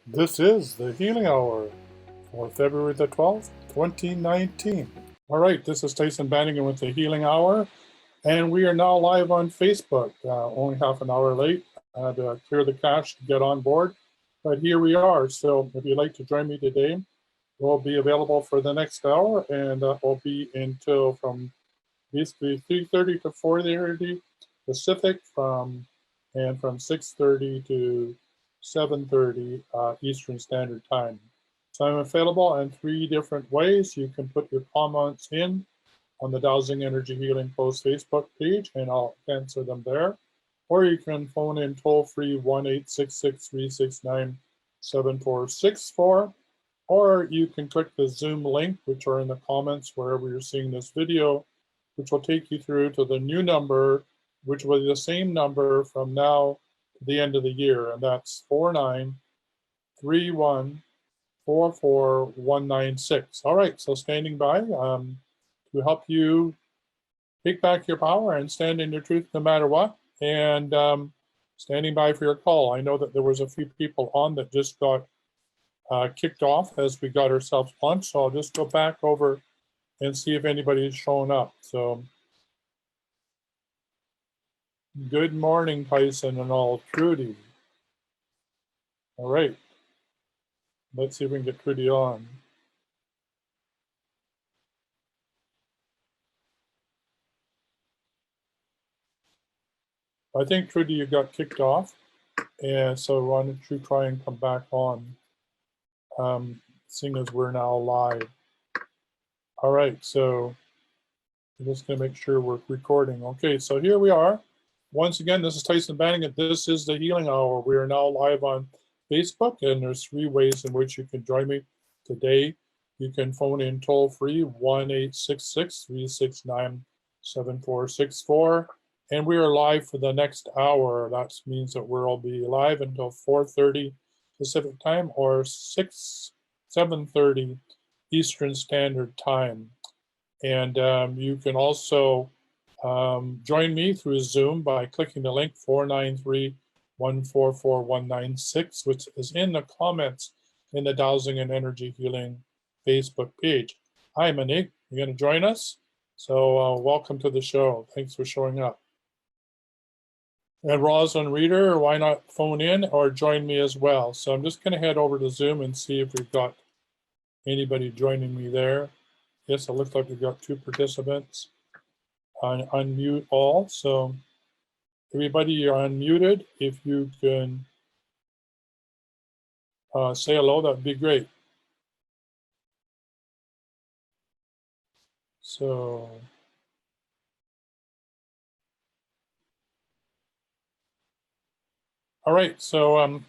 This is the Healing Hour for February the 12th, 2019. All right, this is Tyson Bannigan with the Healing Hour, and we are now live on Facebook. Only half an hour late. I had to clear the cache to get on board, but here we are. So if you'd like to join me today, we'll be available for the next hour, and we'll be until from basically 3:30 to 4:30 Pacific, and from 6:30 to 7:30 Eastern Standard Time. So I'm available in three different ways. You can put your comments in on the Dowsing Energy Healing Post Facebook page, and I'll answer them there. Or you can phone in toll-free 1-866-369-7464. Or you can click the Zoom link, which are in the comments wherever you're seeing this video, which will take you through to the new number, which will be the same number from now to the end of the year, and that's 4931449196. All right, so standing by to help you take back your power and stand in your truth no matter what, and standing by for your call. I know that there was a few people on that just got kicked off as we got ourselves launched, so I'll just go back over and see if anybody's shown up. So good morning, Tyson and all. Trudy. All right. Let's see if we can get Trudy on. I think, Trudy, you got kicked off. And so why don't you try and come back on, seeing as we're now live. All right, so I'm just going to make sure we're recording. Okay, so here we are. Once again, this is Tyson Bannigan. This is the Healing Hour. We are now live on Facebook, and there's three ways in which you can join me today. You can phone in toll-free 1-866-369-7464. And we are live for the next hour. That means that we'll be live until 4:30 Pacific Time or 7:30 Eastern Standard Time. And you can also join me through Zoom by clicking the link 493-144-196, which is in the comments in the Dowsing and Energy Healing Facebook page. Hi, Monique. You're going to join us? So welcome to the show. Thanks for showing up. And Rosalind Reader, why not phone in or join me as well? So I'm just going to head over to Zoom and see if we've got anybody joining me there. Yes, it looks like we've got two participants. Unmute all. So everybody, you're unmuted. If you can say hello, that'd be great. So all right, so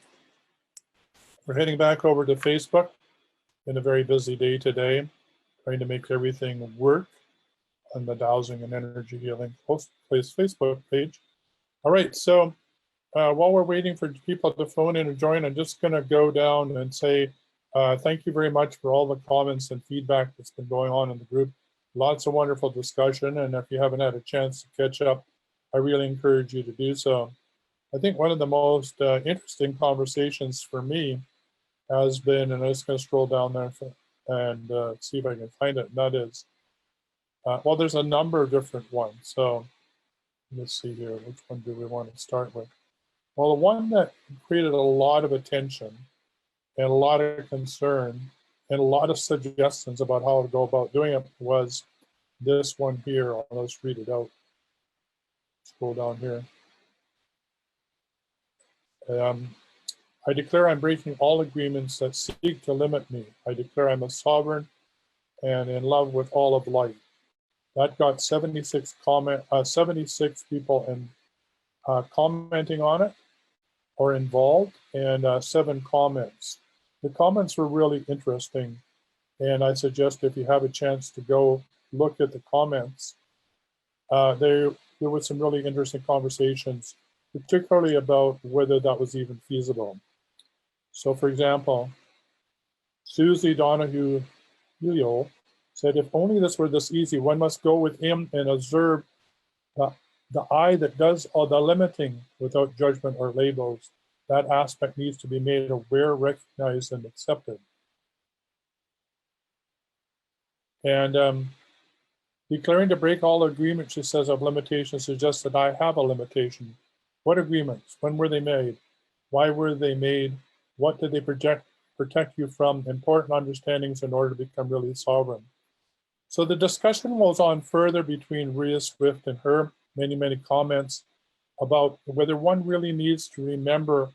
we're heading back over to Facebook. Been a very busy day today, trying to make everything work on the Dowsing and Energy Healing Post Facebook page. All right, so while we're waiting for people to phone in and join, I'm just going to go down and say thank you very much for all the comments and feedback that's been going on in the group. Lots of wonderful discussion, and if you haven't had a chance to catch up, I really encourage you to do so. I think one of the most interesting conversations for me has been, and I'm just going to scroll down there and see if I can find it, and that is, well, there's a number of different ones. So let's see here, which one do we want to start with? Well, the one that created a lot of attention and a lot of concern and a lot of suggestions about how to go about doing it was this one here. Let's read it out. Scroll down here. I declare I'm breaking all agreements that seek to limit me. I declare I'm a sovereign and in love with all of life. That got 76 people in commenting on it or involved, and 7 comments. The comments were really interesting, and I suggest if you have a chance to go look at the comments, there were some really interesting conversations, particularly about whether that was even feasible. So for example, Susie Donahue said, if only this were this easy, one must go with him and observe the I that does all the limiting without judgment or labels. that aspect needs to be made aware, recognized, and accepted. And declaring to break all agreements, she says, of limitations suggests that I have a limitation. What agreements? When were they made? Why were they made? What did they protect you from? Important understandings in order to become really sovereign. So the discussion goes on further between Rhea Swift and her, many comments about whether one really needs to remember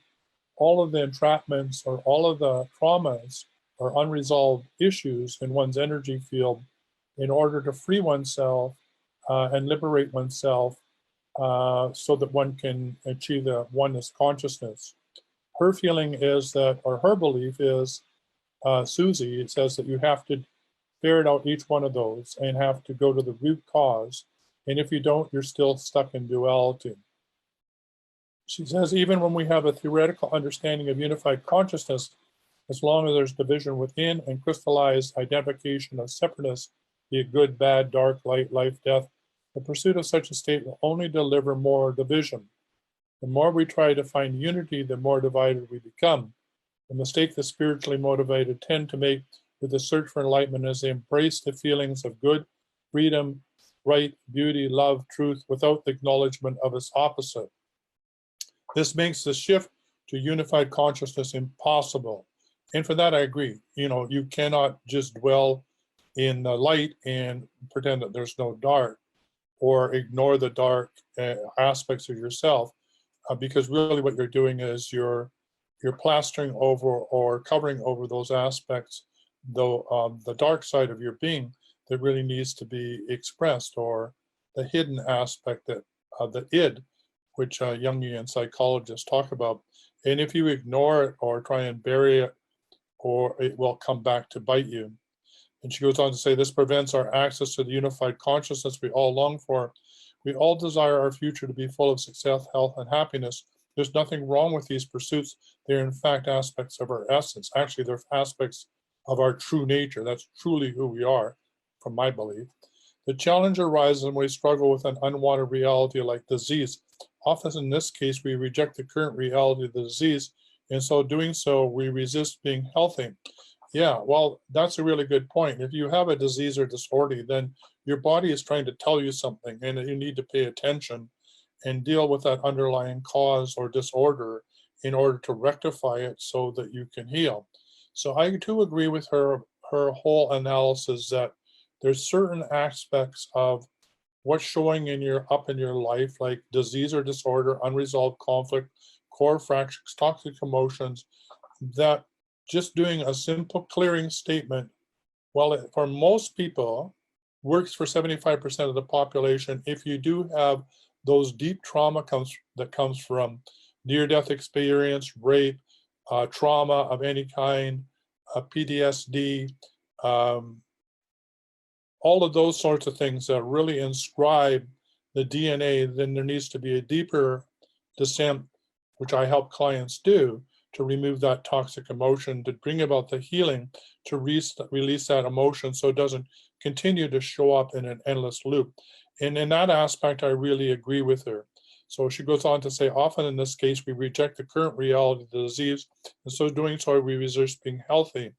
all of the entrapments or all of the traumas or unresolved issues in one's energy field in order to free oneself and liberate oneself so that one can achieve the oneness consciousness. Her feeling is that, or her belief is, Susie, it says that you have to ferret out each one of those and have to go to the root cause. And if you don't, you're still stuck in duality. She says, even when we have a theoretical understanding of unified consciousness, as long as there's division within and crystallized identification of separateness, be it good, bad, dark, light, life, death, the pursuit of such a state will only deliver more division. The more we try to find unity, the more divided we become. The mistake the spiritually motivated tend to make with the search for enlightenment is they embrace the feelings of good, freedom, right, beauty, love, truth, without the acknowledgement of its opposite. This makes the shift to unified consciousness impossible. And for that, I agree. You cannot just dwell in the light and pretend that there's no dark, or ignore the dark aspects of yourself, because really what you're doing is you're plastering over or covering over those aspects, though the dark side of your being that really needs to be expressed, or the hidden aspect that the id, which Jungian psychologists talk about. And if you ignore it or try and bury it, or it will come back to bite you. And she goes on to say, this prevents our access to the unified consciousness we all long for. We all desire our future to be full of success, health, and happiness. There's nothing wrong with these pursuits. They're in fact aspects of our essence. Actually, they're aspects of our true nature. That's truly who we are, from my belief. The challenge arises when we struggle with an unwanted reality like disease. Often in this case, we reject the current reality of the disease, and so doing so, we resist being healthy. Yeah, well, that's a really good point. If you have a disease or disorder, then your body is trying to tell you something, and you need to pay attention and deal with that underlying cause or disorder in order to rectify it so that you can heal. So I too agree with her whole analysis that there's certain aspects of what's showing in your life, like disease or disorder, unresolved conflict, core fractures, toxic emotions, that just doing a simple clearing statement, well, for most people, works for 75% of the population. If you do have those deep trauma that comes from near-death experience, rape, trauma of any kind, PTSD, all of those sorts of things that really inscribe the DNA, then there needs to be a deeper descent, which I help clients do, to remove that toxic emotion, to bring about the healing, to release that emotion so it doesn't continue to show up in an endless loop. And in that aspect, I really agree with her. So she goes on to say, often in this case, we reject the current reality of the disease, and so doing so, we resist being healthy.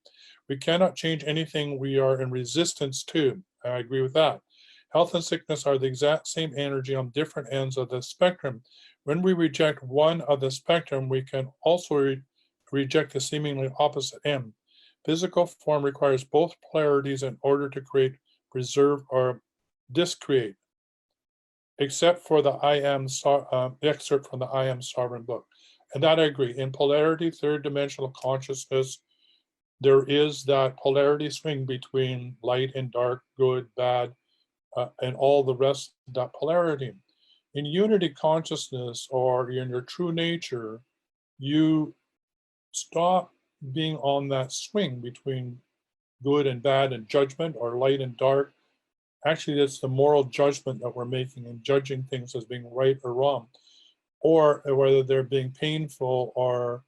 We cannot change anything we are in resistance to. I agree with that. Health and sickness are the exact same energy on different ends of the spectrum. When we reject one of the spectrum, we can also reject the seemingly opposite end. Physical form requires both polarities in order to create, preserve, or discreate, except for the excerpt from the I Am Sovereign book. And that I agree. In polarity, third dimensional consciousness, there is that polarity swing between light and dark, good, bad, and all the rest of that polarity. In unity consciousness, or in your true nature, you stop being on that swing between good and bad and judgment, or light and dark. Actually, it's the moral judgment that we're making and judging things as being right or wrong, or whether they're being painful or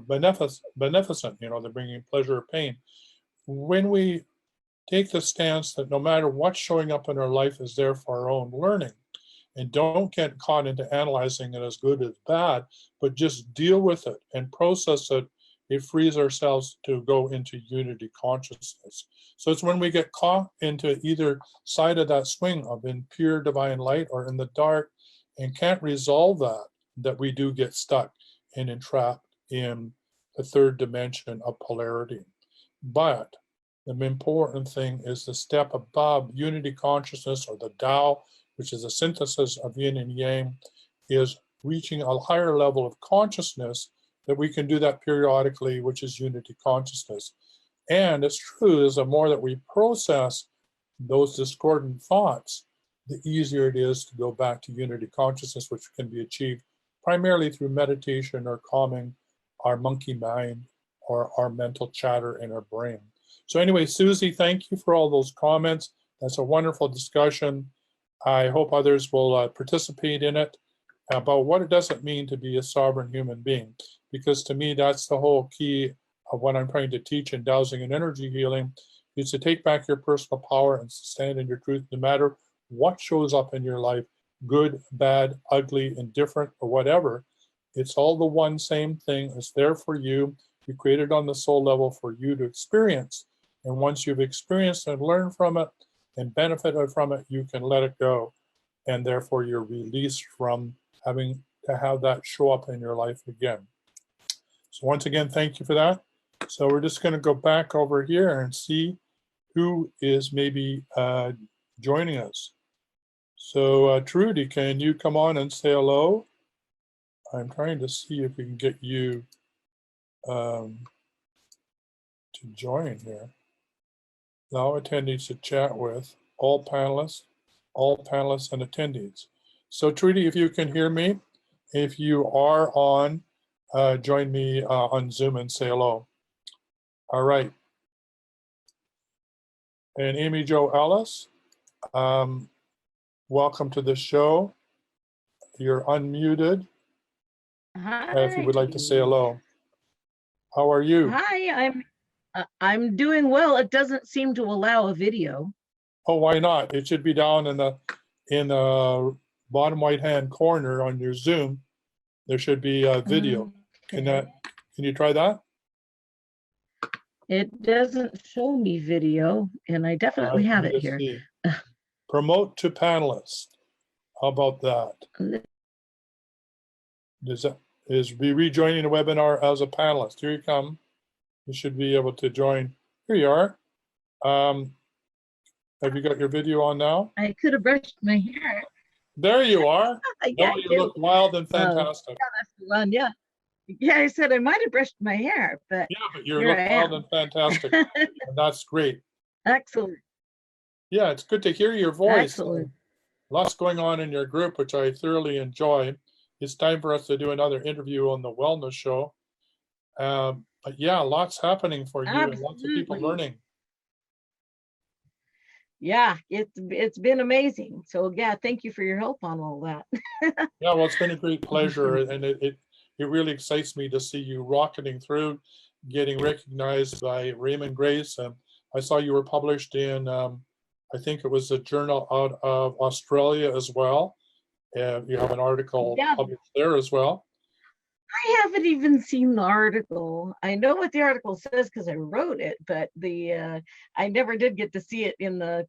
beneficent, they're bringing pleasure or pain. When we take the stance that no matter what's showing up in our life is there for our own learning, and don't get caught into analyzing it as good as bad, but just deal with it and process it. It frees ourselves to go into unity consciousness. So it's when we get caught into either side of that swing of in pure divine light or in the dark and can't resolve that we do get stuck and entrapped in the third dimension of polarity. But the important thing is the step above unity consciousness, or the Tao, which is a synthesis of yin and yang, is reaching a higher level of consciousness, that we can do that periodically, which is unity consciousness. And it's true, is the more that we process those discordant thoughts, the easier it is to go back to unity consciousness, which can be achieved primarily through meditation or calming our monkey mind or our mental chatter in our brain. So anyway, Susie, thank you for all those comments. That's a wonderful discussion. I hope others will participate in it about what it doesn't mean to be a sovereign human being, because to me, that's the whole key of what I'm trying to teach in dowsing and energy healing, is to take back your personal power and stand in your truth, no matter what shows up in your life, good, bad, ugly, indifferent, or whatever. It's all the one same thing. It's there for you. You created on the soul level for you to experience. And once you've experienced and learned from it and benefited from it, you can let it go. And therefore you're released from having to have that show up in your life again. So once again, thank you for that. So we're just going to go back over here and see who is maybe joining us. So Trudy, can you come on and say hello? I'm trying to see if we can get you to join here. Allow attendees to chat with all panelists and attendees. So Trudy, if you can hear me, if you are on, join me on Zoom and say hello. All right. And Amy Jo Ellis, welcome to the show. You're unmuted. Hi. If you would like to say hello. How are you? Hi, I'm doing well. It doesn't seem to allow a video. Oh, why not? It should be down in the bottom right-hand corner on your Zoom. There should be a video. Okay. Can you try that? It doesn't show me video, and I definitely have it here. See. Promote to panelists. How about that? Is be rejoining the webinar as a panelist. Here you come. You should be able to join. Here you are. Have you got your video on now? I could have brushed my hair. There you are. Yeah, oh, you look wild and fantastic. Yeah, that's the one. Yeah. Yeah, I said I might have brushed my hair, but yeah, but you look wild and fantastic. And that's great. Excellent. Yeah, it's good to hear your voice. Excellent. Lots going on in your group, which I thoroughly enjoy. It's time for us to do another interview on the wellness show. But yeah, lots happening for you. Absolutely. And lots of people learning. Yeah, it's been amazing. So yeah, thank you for your help on all that. Yeah, well, it's been a great pleasure, and it really excites me to see you rocketing through, getting recognized by Raymond Grace. And I saw you were published in, I think it was a journal out of Australia as well. And you have an article published there as well. I haven't even seen the article. I know what the article says because I wrote it, but I never did get to see it in the,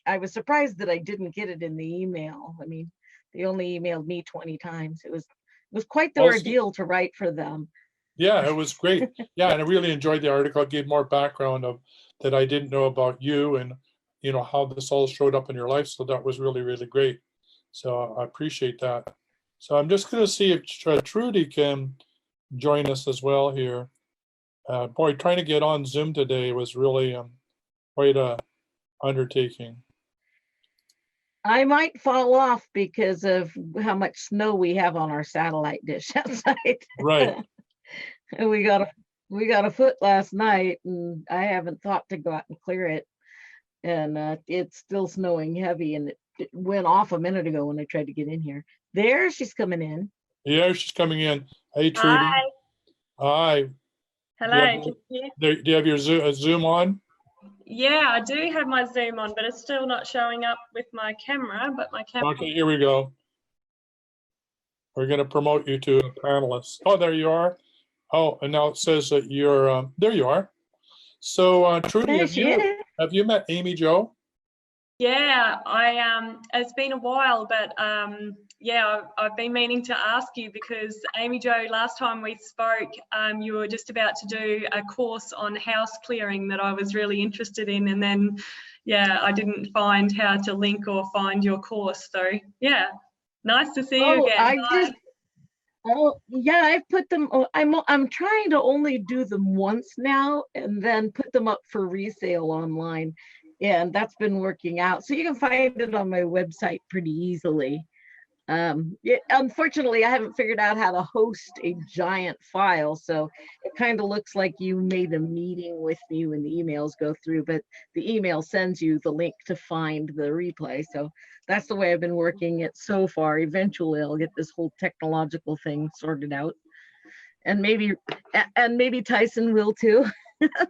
I was surprised that I didn't get it in the email. I mean, they only emailed me 20 times. It was quite the ordeal to write for them. Yeah, it was great. Yeah, and I really enjoyed the article. It gave more background of that I didn't know about you, and you know how this all showed up in your life. So that was really, really great. So I appreciate that. So I'm just going to see if Trudy can join us as well here. Boy, trying to get on Zoom today was really quite a undertaking. I might fall off because of how much snow we have on our satellite dish outside. Right. And we got a foot last night, and I haven't thought to go out and clear it. And it's still snowing heavy, and it went off a minute ago when I tried to get in here. There, she's coming in. Yeah, she's coming in. Hey, Trudy. Hi. Hi. Hello. Do you have your Zoom on? Yeah, I do have my Zoom on, but it's still not showing up with my camera, but my camera. Okay, here we go. We're going to promote you to a panelist. Oh, there you are. Oh, and now it says that you're, there you are. So Trudy, There she is. have you met Amy Jo? Yeah, it's been a while, but yeah, I've been meaning to ask you because Amy Jo, last time we spoke, you were just about to do a course on house clearing that I was really interested in, and then yeah, I didn't find how to link or find your course. So yeah, nice to see you again. Yeah, I've put them. I'm trying to only do them once now, and then put them up for resale online, and that's been working out. So you can find it on my website pretty easily. Unfortunately, I haven't figured out how to host a giant file, so it kind of looks like you made a meeting with me when the emails go through, but the email sends you the link to find the replay. So that's the way I've been working it so far. Eventually, I'll get this whole technological thing sorted out, and maybe Tyson will too.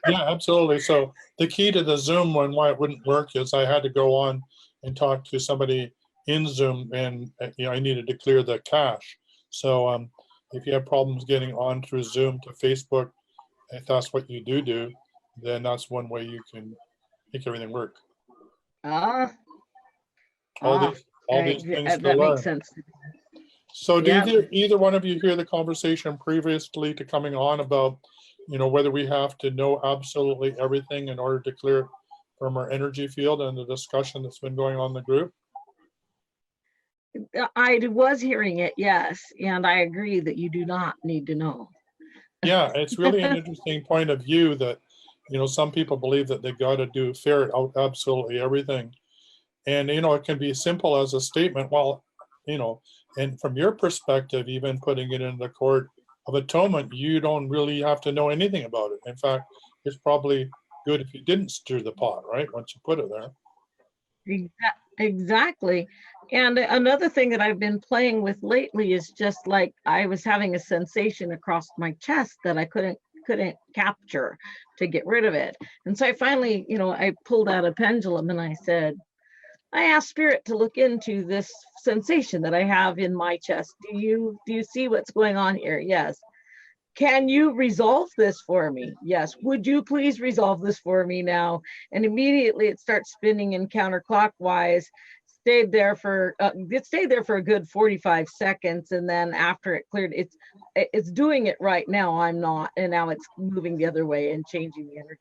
Yeah, absolutely. So the key to the Zoom one, why it wouldn't work, is I had to go on and talk to somebody in Zoom, and I needed to clear the cache. So if you have problems getting on through Zoom to Facebook, if that's what you do, then that's one way you can make everything work. Ah, All these things to that learn. makes sense. So do either one of you hear the conversation previously to coming on about, whether we have to know absolutely everything in order to clear from our energy field, and the discussion that's been going on in the group? I was hearing it, yes, and I agree that you do not need to know. Yeah, it's really an interesting point of view that, some people believe that they got to ferret out absolutely everything. And, it can be simple as a statement. Well, and from your perspective, even putting it in the court of atonement, you don't really have to know anything about it. In fact, it's probably good if you didn't stir the pot, right? Once you put it there. Exactly. And another thing that I've been playing with lately is just like I was having a sensation across my chest that I couldn't capture to get rid of it. And so I finally, I pulled out a pendulum and I said, I asked Spirit to look into this sensation that I have in my chest. Do you see what's going on here? Yes. Can you resolve this for me? Yes. Would you please resolve this for me now? And immediately it starts spinning in counterclockwise. It stayed there for a good 45 seconds, and then after it cleared, it's doing it right now. I'm not, and now it's moving the other way and changing the energy.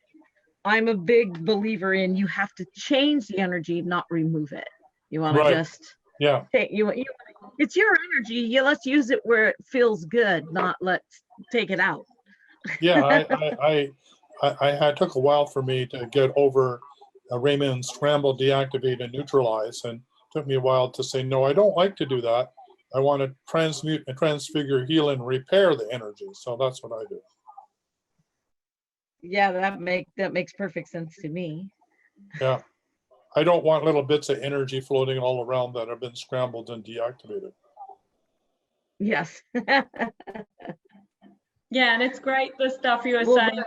I'm a big believer in you have to change the energy, not remove it. You want to just it's your energy. Yeah, let's use it where it feels good, not let's take it out. Yeah, I took a while for me to get over Raymond's scramble, deactivate, and neutralize, and it took me a while to say, no, I don't like to do that. I want to transmute and transfigure, heal, and repair the energy. So that's what I do. Yeah, that makes perfect sense to me. Yeah. I don't want little bits of energy floating all around that have been scrambled and deactivated. Yes. Yeah, and it's great the stuff you were saying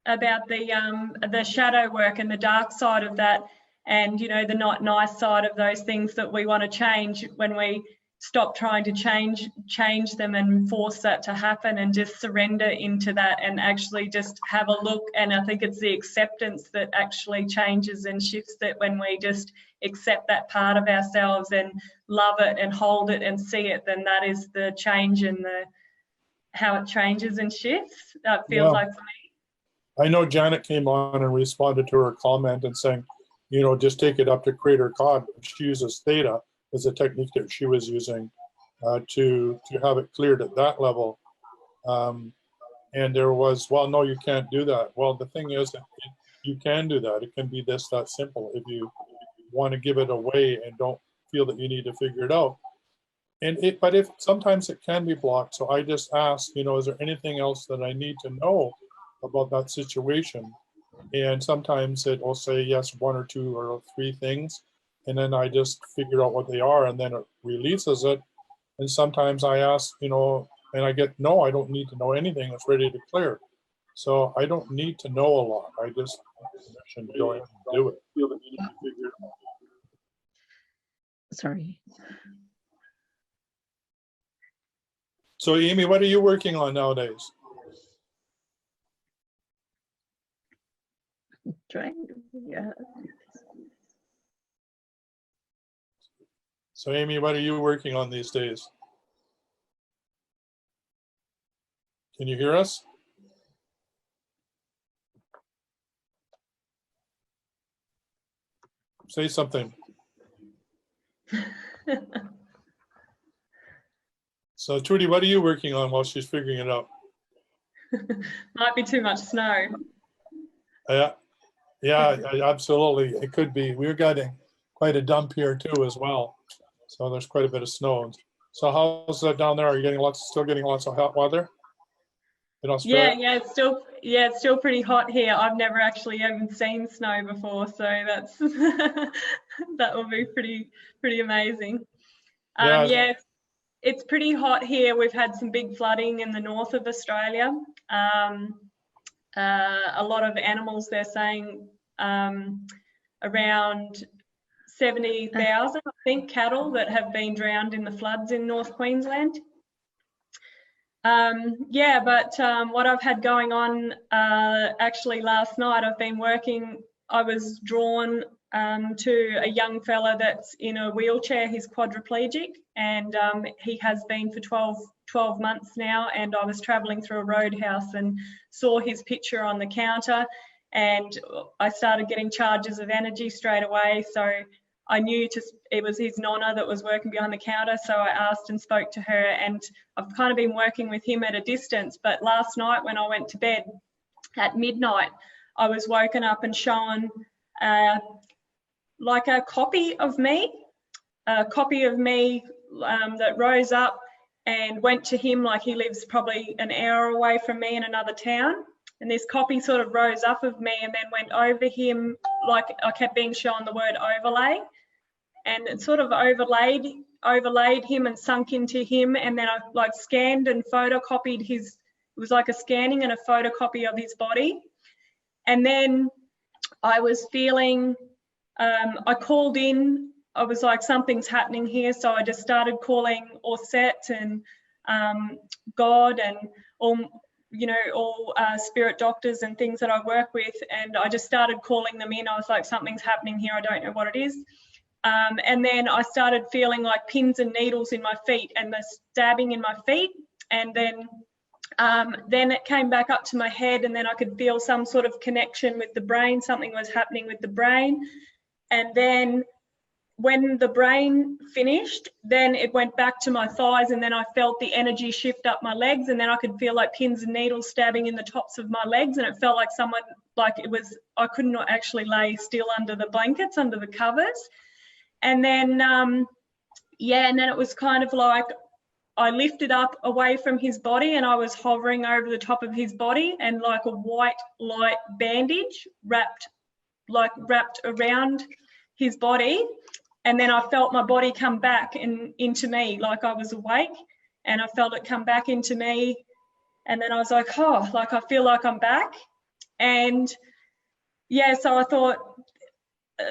about the shadow work and the dark side of that, and the not nice side of those things that we want to change when we stop trying to change them and force that to happen, and just surrender into that and actually just have a look. And I think it's the acceptance that actually changes and shifts, that when we just accept that part of ourselves and love it and hold it and see it, then that is the change and how it changes and shifts. That feels like for me. I know Janet came on and responded to her comment and saying, just take it up to Creator God. She uses theta as a technique that she was using to have it cleared at that level. And there was, well, no, you can't do that. Well, the thing is that you can do that. It can be that simple if you want to give it away and don't feel that you need to figure it out. But if sometimes it can be blocked. So I just ask, is there anything else that I need to know about that situation? And sometimes it will say yes, 1 or 2 or 3 things. And then I just figure out what they are, and then it releases it. And sometimes I ask, and I get, no, I don't need to know anything. It's ready to clear. So I don't need to know a lot. I just need permission to go ahead and do it. Feel the need to figure it out. Sorry. So Amy, what are you working on nowadays? Trying to figure out. So Amy, what are you working on these days? Can you hear us? Say something. So Trudy, what are you working on while she's figuring it out? Might be too much snow. Yeah, absolutely. It could be. We're getting quite a dump here too as well. So there's quite a bit of snow. So how's that down there? Are you getting still getting lots of hot weather in Australia? Yeah, it's still pretty hot here. I've never actually even seen snow before, so that's that will be pretty amazing. Yeah. It's pretty hot here. We've had some big flooding in the north of Australia. A lot of animals, they're saying around 70,000, I think, cattle that have been drowned in the floods in North Queensland. What I've had going on, actually last night, I was drawn to a young fella that's in a wheelchair. He's quadriplegic, and he has been for 12 months now, and I was travelling through a roadhouse and saw his picture on the counter, and I started getting charges of energy straight away. So I knew it was his nonna that was working behind the counter, so I asked and spoke to her, and I've kind of been working with him at a distance. But last night when I went to bed at midnight, I was woken up and shown like a copy of me that rose up and went to him. Like, he lives probably an hour away from me in another town, and this copy sort of rose up of me and then went over him. Like, I kept being shown the word overlay, and it sort of overlaid him and sunk into him, and then I like scanned and photocopied his, it was like a scanning and a photocopy of his body. And then I was feeling, I called in, I was like, something's happening here. So I just started calling Orset and God and all spirit doctors and things that I work with. And I just started calling them in. I was like, something's happening here. I don't know what it is. And then I started feeling like pins and needles in my feet and the stabbing in my feet. And then it came back up to my head, and then I could feel some sort of connection with the brain. Something was happening with the brain. And then when the brain finished, then it went back to my thighs, and then I felt the energy shift up my legs, and then I could feel like pins and needles stabbing in the tops of my legs, and it felt like someone, like it was, I could not actually lay still under the blankets, under the covers. And then, and then it was kind of like I lifted up away from his body, and I was hovering over the top of his body, and like a white light bandage wrapped around his body. And then I felt my body come back into me, like I was awake, and I felt it come back into me. And then I was like, oh, like I feel like I'm back. And yeah, so I thought,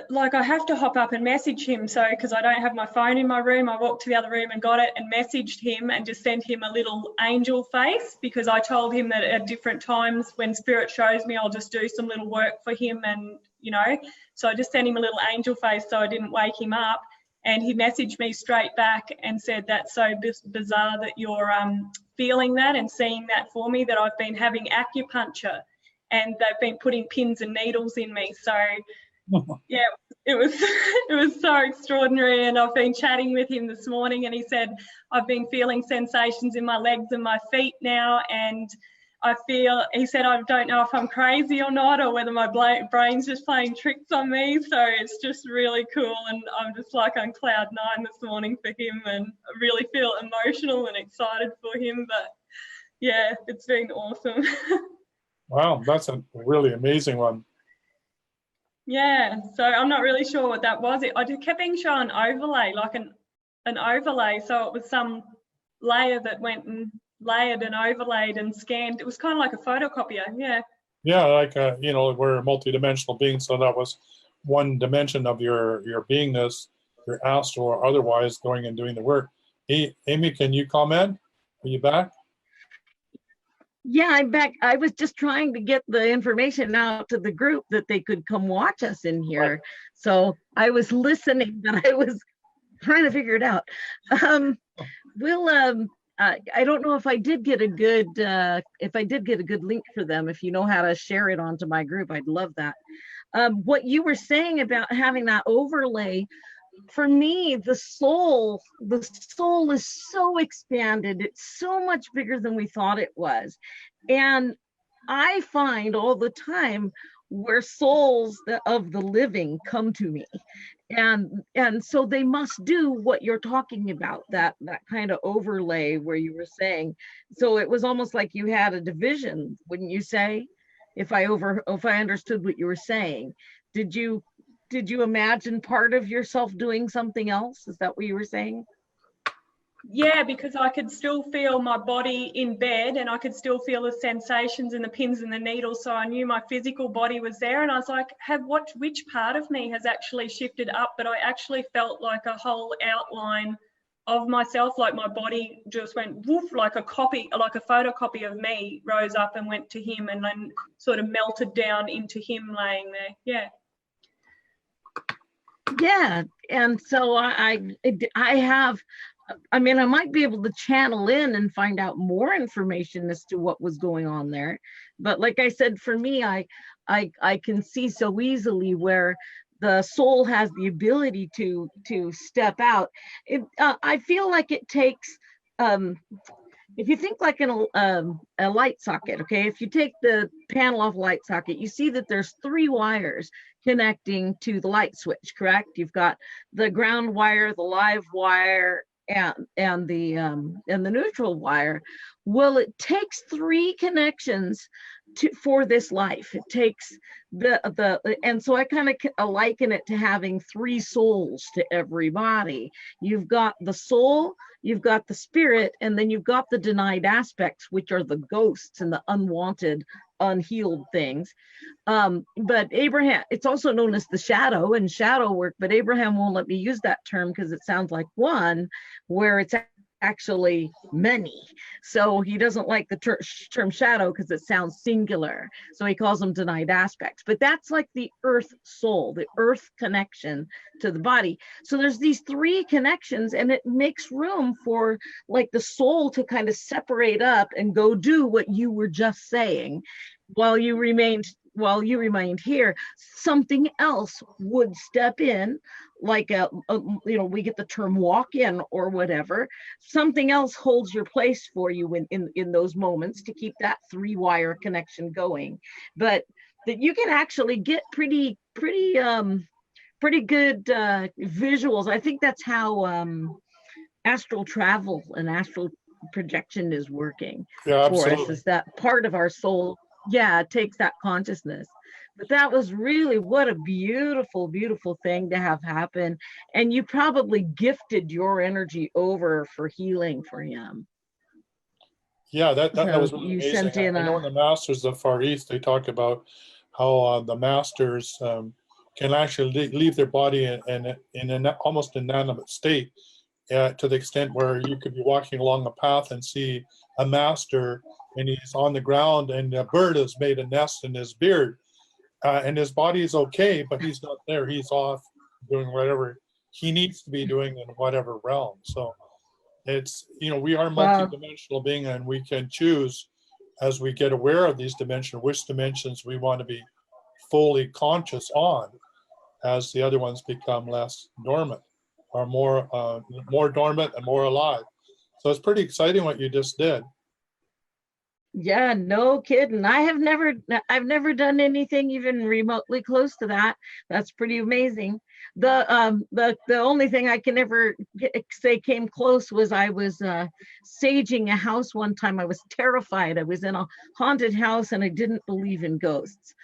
like, I have to hop up and message him. So, because I don't have my phone in my room, I walked to the other room and got it and messaged him and just sent him a little angel face, because I told him that at different times when spirit shows me, I'll just do some little work for him, and so I just sent him a little angel face so I didn't wake him up. And he messaged me straight back and said, that's so bizarre that you're feeling that and seeing that for me, that I've been having acupuncture and they've been putting pins and needles in me. So yeah, it was so extraordinary. And I've been chatting with him this morning, and he said, I've been feeling sensations in my legs and my feet now, and he said, I don't know if I'm crazy or not, or whether my brain's just playing tricks on me. So it's just really cool, and I'm just like on cloud 9 this morning for him, and I really feel emotional and excited for him. But yeah, it's been awesome. Wow, that's a really amazing one. Yeah, so I'm not really sure what that was. I just kept being shown overlay, like an overlay. So it was some layer that went and layered and overlaid and scanned. It was kind of like a photocopier. Yeah. Yeah, like you know, we're multidimensional beings, so that was one dimension of your beingness, your astral or otherwise, going and doing the work. Hey, Amy, can you comment? Are you back? Yeah, I'm back. I was just trying to get the information out to the group that they could come watch us in here. Right. So I was listening, but I was trying to figure it out. We'll I don't know if I did get a good link for them. If you know how to share it onto my group, I'd love that. What you were saying about having that overlay, for me, the soul is so expanded. It's so much bigger than we thought it was. And I find all the time where souls of the living come to me. And so they must do what you're talking about, that kind of overlay where you were saying. So it was almost like you had a division, wouldn't you say? If I understood what you were saying. Did you imagine part of yourself doing something else? Is that what you were saying? Yeah, because I could still feel my body in bed and I could still feel the sensations and the pins and the needles. So I knew my physical body was there, and I was like, which part of me has actually shifted up? But I actually felt like a whole outline of myself, like my body just went woof, like a photocopy of me rose up and went to him and then sort of melted down into him laying there. Yeah. Yeah, and so I might be able to channel in and find out more information as to what was going on there. But like I said, for me, I can see so easily where the soul has the ability to step out. I feel like it takes, if you think like a light socket, okay, if you take the panel off light socket, you see that there's 3 wires connecting to the light switch, correct? You've got the ground wire, the live wire, and the neutral wire. Well, it takes 3 connections for this life. It takes and so I kind of liken it to having 3 souls to every body. You've got the soul, you've got the spirit, and then you've got the denied aspects, which are the ghosts and the unwanted, unhealed things. But Abraham, it's also known as the shadow and shadow work, but Abraham won't let me use that term because it sounds like one, where it's actually many. So he doesn't like the term shadow because it sounds singular. So he calls them denied aspects. But that's like the earth soul, the earth connection to the body. So there's these 3 connections, and it makes room for like the soul to kind of separate up and go do what you were just saying. While you remained here, something else would step in, like we get the term walk in or whatever. Something else holds your place for you in those moments to keep that 3-wire connection going. But that you can actually get pretty good visuals. I think that's how astral travel and astral projection is working for us, is that part of our soul. Yeah, it takes that consciousness. But that was really, what a beautiful, beautiful thing to have happen. And you probably gifted your energy over for healing for him. Yeah, that was really amazing. I know in the Masters of Far East, they talk about how the Masters can actually leave their body in an almost inanimate state, to the extent where you could be walking along a path and see a Master, and he's on the ground, and a bird has made a nest in his beard, and his body is okay, but he's not there. He's off doing whatever he needs to be doing in whatever realm. So it's, we are multidimensional being, and we can choose as we get aware of these dimensions, which dimensions we want to be fully conscious on, as the other ones become less dormant, or more dormant and more alive. So it's pretty exciting what you just did. Yeah, no kidding. I've never done anything even remotely close to that. That's pretty amazing. The only thing I can ever say came close was I was saging a house one time. I was terrified. I was in a haunted house and I didn't believe in ghosts.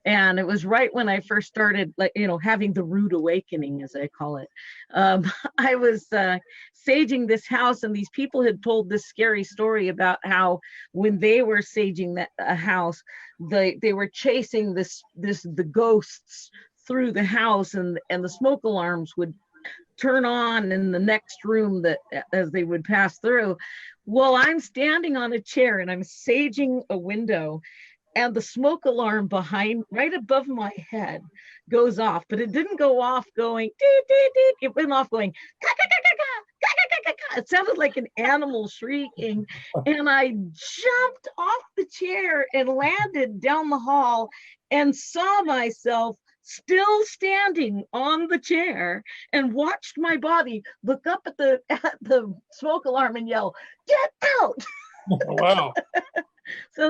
And it was right when I first started, like, having the rude awakening, as I call it. I was saging this house, and these people had told this scary story about how when they were saging that house, they were chasing the ghosts through the house, and the smoke alarms would turn on in the next room that as they would pass through. Well, I'm standing on a chair and I'm saging a window, and the smoke alarm behind, right above my head, goes off, but it didn't go off going dee, dee, dee. It went off going ka, ka, ka, ka, ka, ka, ka, ka, ka. It sounded like an animal shrieking, and I jumped off the chair and landed down the hall and saw myself still standing on the chair, and watched my body look up at the smoke alarm and yell, "Get out!" Wow. So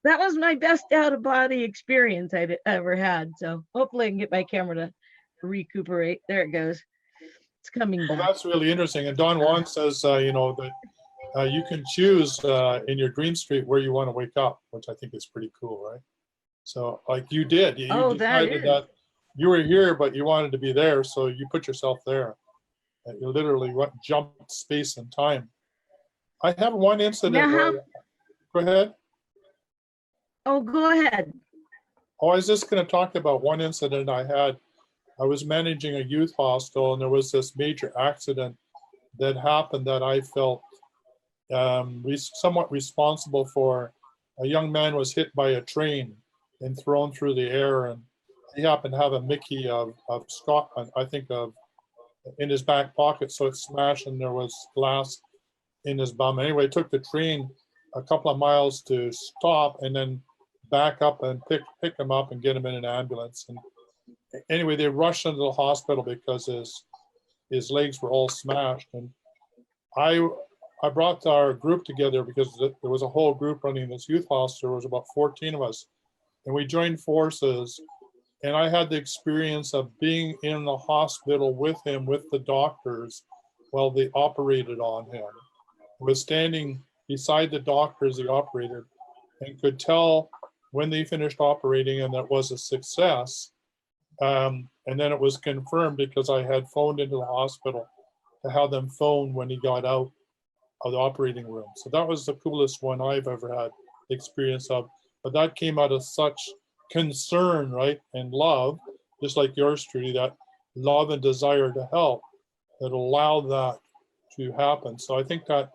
that was my best out of body experience I'd ever had. So hopefully I can get my camera to recuperate. There it goes. It's coming Well, back. that's really interesting. And Don Juan says, that you can choose in your dream street where you want to wake up, which I think is pretty cool, right? So like you did, you Oh, that decided is. that you were here, but you wanted to be there. So you put yourself there. And you literally jumped space and time. I have one incident Now, where, go ahead. Oh, go ahead. Oh, I was just going to talk about one incident I had. I was managing a youth hostel, and there was this major accident that happened that I felt somewhat responsible for. A young man was hit by a train and thrown through the air, and he happened to have a Mickey of Scotland, I think, in his back pocket, so it smashed, and there was glass in his bum. Anyway, it took the train a couple of miles to stop, and then back up and pick him up and get him in an ambulance. And anyway, they rushed into the hospital because his legs were all smashed. And I brought our group together because there was a whole group running this youth hostel. There was about 14 of us, and we joined forces. And I had the experience of being in the hospital with him, with the doctors, while they operated on him. I was standing beside the doctor as he operated, and could tell when they finished operating and that was a success. And then it was confirmed because I had phoned into the hospital to have them phone when he got out of the operating room. So that was the coolest one I've ever had the experience of. But that came out of such concern, right, and love, just like yours, Trudy, that love and desire to help that allowed that to happen. So I think that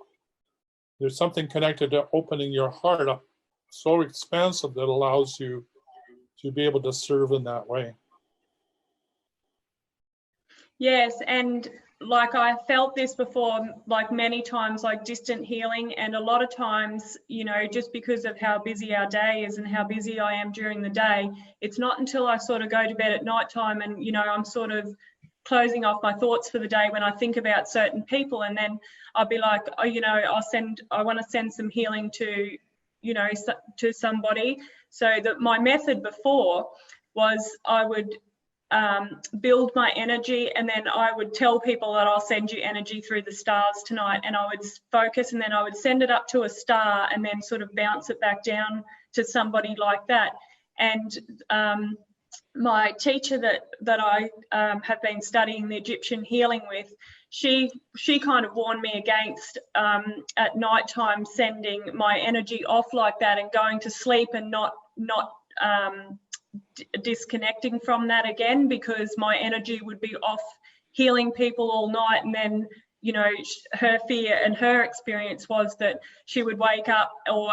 there's something connected to opening your heart up so expansive that allows you to be able to serve in that way. Yes, and like I felt this before, like many times, like distant healing, and a lot of times, just because of how busy our day is and how busy I am during the day, it's not until I sort of go to bed at nighttime and, I'm sort of closing off my thoughts for the day when I think about certain people, and then I'll be like, I want to send some healing to, to somebody. So that my method before was I would build my energy, and then I would tell people that I'll send you energy through the stars tonight, and I would focus, and then I would send it up to a star and then sort of bounce it back down to somebody like that. And my teacher that I have been studying the Egyptian healing with, she kind of warned me against at nighttime sending my energy off like that and going to sleep and not disconnecting from that again, because my energy would be off healing people all night. And then, her fear and her experience was that she would wake up, or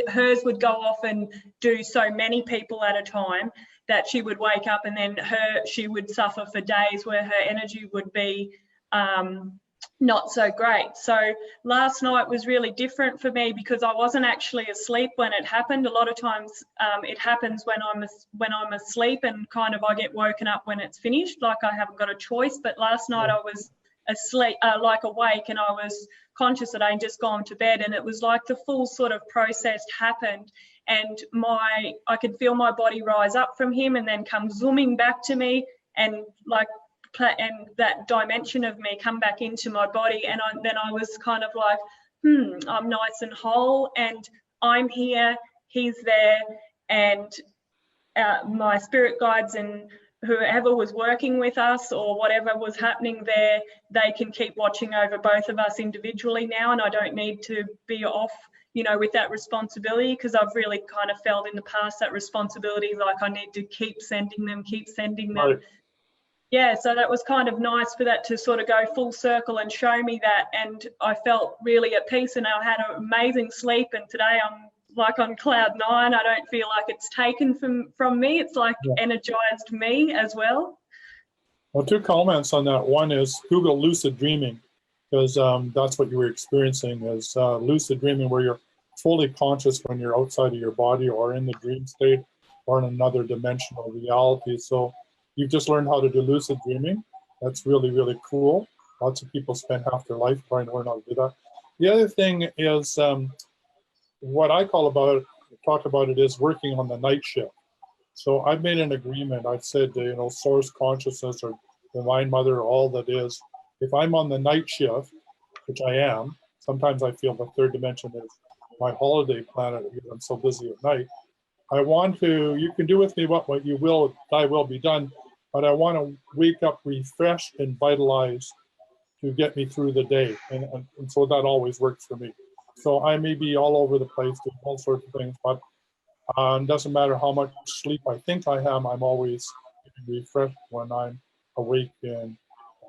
hers would go off and do so many people at a time that she would wake up, and then she would suffer for days where her energy would be not so great. So last night was really different for me because I wasn't actually asleep when it happened. A lot of times it happens when I'm asleep, and kind of I get woken up when it's finished, like I haven't got a choice. But last night I was asleep, like awake, and I was conscious that I had just gone to bed, and it was like the full sort of process happened, and I could feel my body rise up from him and then come zooming back to me, and that dimension of me come back into my body, and then I was kind of like, I'm nice and whole, and I'm here, he's there, and my spirit guides and whoever was working with us or whatever was happening there, they can keep watching over both of us individually now, and I don't need to be off, you know, with that responsibility, because I've really kind of felt in the past that responsibility, like I need to keep sending them. Right. Yeah, so that was kind of nice for that to sort of go full circle and show me that, and I felt really at peace, and I had an amazing sleep, and today I'm like on cloud 9. I don't feel like it's taken from me. It's like energized me as well. Well, 2 comments on that. One is Google lucid dreaming, because that's what you were experiencing, is lucid dreaming, where you're fully conscious when you're outside of your body or in the dream state or in another dimensional reality. So you've just learned how to do lucid dreaming. That's really, really cool. Lots of people spend half their life trying to learn how to do that. The other thing is what I talk about it is working on the night shift. So I've made an agreement. I've said, you know, source consciousness or divine mother, all that is, if I'm on the night shift, which I am, sometimes I feel the 3rd dimension is my holiday planet because I'm so busy at night. I want to, you can do with me what you will, thy will be done, but I want to wake up refreshed and vitalized to get me through the day. And so that always works for me. So I may be all over the place doing all sorts of things, but it doesn't matter how much sleep I think I have, I'm always refreshed when I'm awake and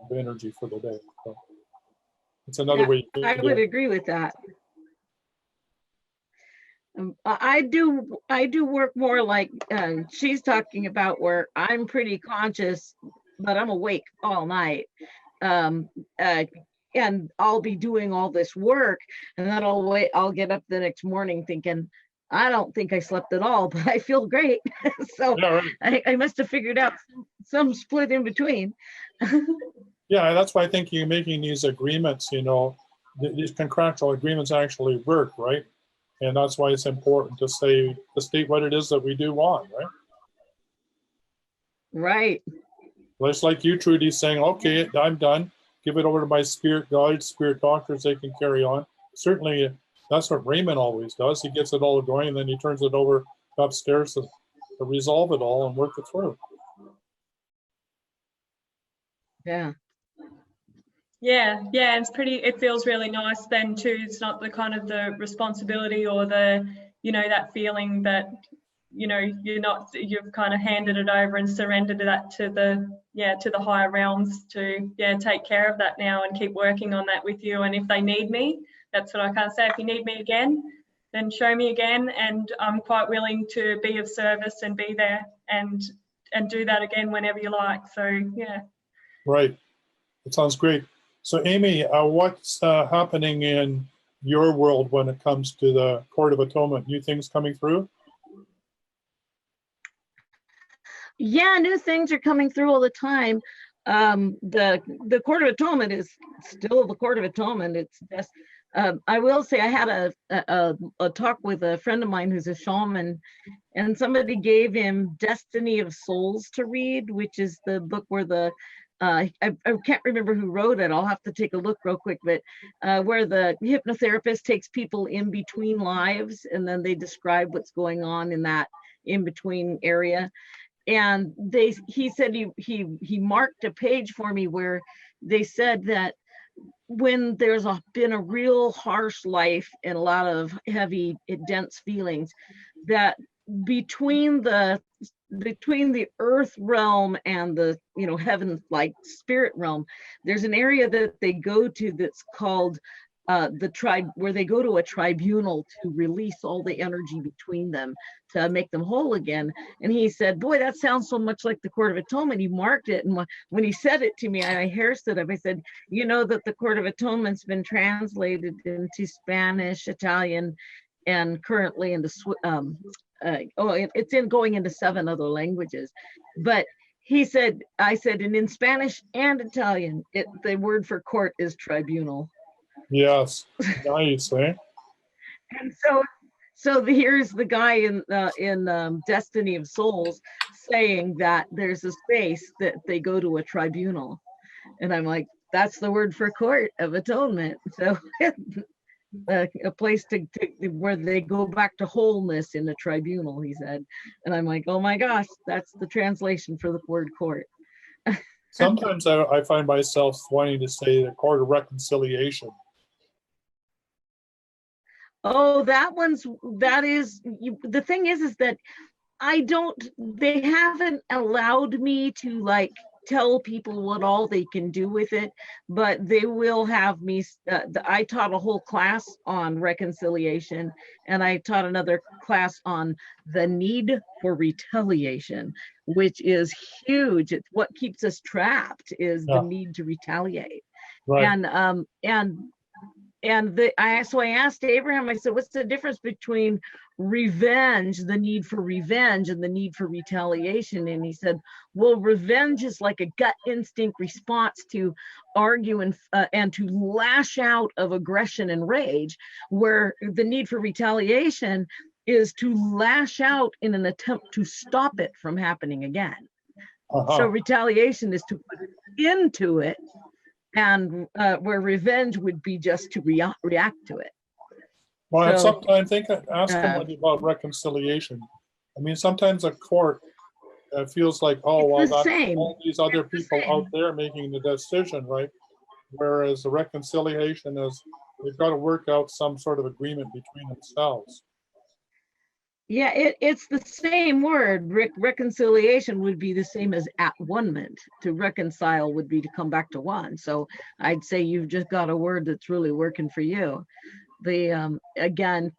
have energy for the day. So it's another way to I would agree with that. I do work more like she's talking about, where I'm pretty conscious, but I'm awake all night. And I'll be doing all this work, and then I'll get up the next morning thinking, I don't think I slept at all, but I feel great. So yeah, right. I must have figured out some split in between. Yeah, that's why I think you're making these agreements, you know, these contractual agreements actually work, right? And that's why it's important to state what it is that we do want, right? Right. Just like you, Trudy, saying, okay, I'm done. Give it over to my spirit guides, spirit doctors, they can carry on. Certainly, that's what Raymond always does. He gets it all going, and then he turns it over upstairs to resolve it all and work it through. Yeah. Yeah, it's it feels really nice then too. It's not the kind of the responsibility or the, you know, that feeling that, you know, you've kind of handed it over and surrendered that to the higher realms to take care of that now and keep working on that with you. And if they need me, that's what I can't say. If you need me again, then show me again, and I'm quite willing to be of service and be there and do that again whenever you like. So yeah. Right. It sounds great. So Amy, what's happening in your world when it comes to the Court of Atonement? New things coming through? Yeah, new things are coming through all the time. The Court of Atonement is still the Court of Atonement. It's just, I will say I had a talk with a friend of mine who's a shaman, and somebody gave him Destiny of Souls to read, which is the book where the I can't remember who wrote it. I'll have to take a look real quick, but where the hypnotherapist takes people in between lives, and then they describe what's going on in that in between area. And he said he marked a page for me where they said that when there's been a real harsh life and a lot of heavy, dense feelings, that between the earth realm and the heaven, like spirit realm, there's an area that they go to that's called the tribe, where they go to a tribunal to release all the energy between them to make them whole again. And he said, boy, that sounds so much like the Court of Atonement. He marked it, and when he said it to me, my hair stood up. I said, you know that the Court of Atonement's been translated into Spanish, Italian, and currently into it's going into 7 other languages. But he said, I said, and in Spanish and Italian, the word for court is tribunal. Yes, nice, eh? And so here's the guy in Destiny of Souls saying that there's a space that they go to a tribunal, and I'm like, that's the word for Court of Atonement. So a place where they go back to wholeness in the tribunal, he said. And I'm like, oh my gosh, that's the translation for the word court. Sometimes I find myself wanting to say the court of reconciliation. Oh, the thing is that they haven't allowed me to like tell people what all they can do with it, but they will have me, I taught a whole class on reconciliation, and I taught another class on the need for retaliation, which is huge. It's what keeps us trapped is the need to retaliate. Right. So I asked Abraham, I said, what's the difference between revenge, the need for revenge, and the need for retaliation? And he said, well, revenge is like a gut instinct response to argue and to lash out of aggression and rage, where the need for retaliation is to lash out in an attempt to stop it from happening again. So retaliation is to put it into it, and where revenge would be just to react to it. Well, So, I think ask somebody about reconciliation. I mean, sometimes a court feels like, oh, well, it's the that's same. all these other It's the people same. out there making the decision, right? Whereas the reconciliation is they've got to work out some sort of agreement between themselves. Yeah, it's the same word. Reconciliation would be the same as at-one-ment. To reconcile would be to come back to one. So I'd say you've just got a word that's really working for you. Again,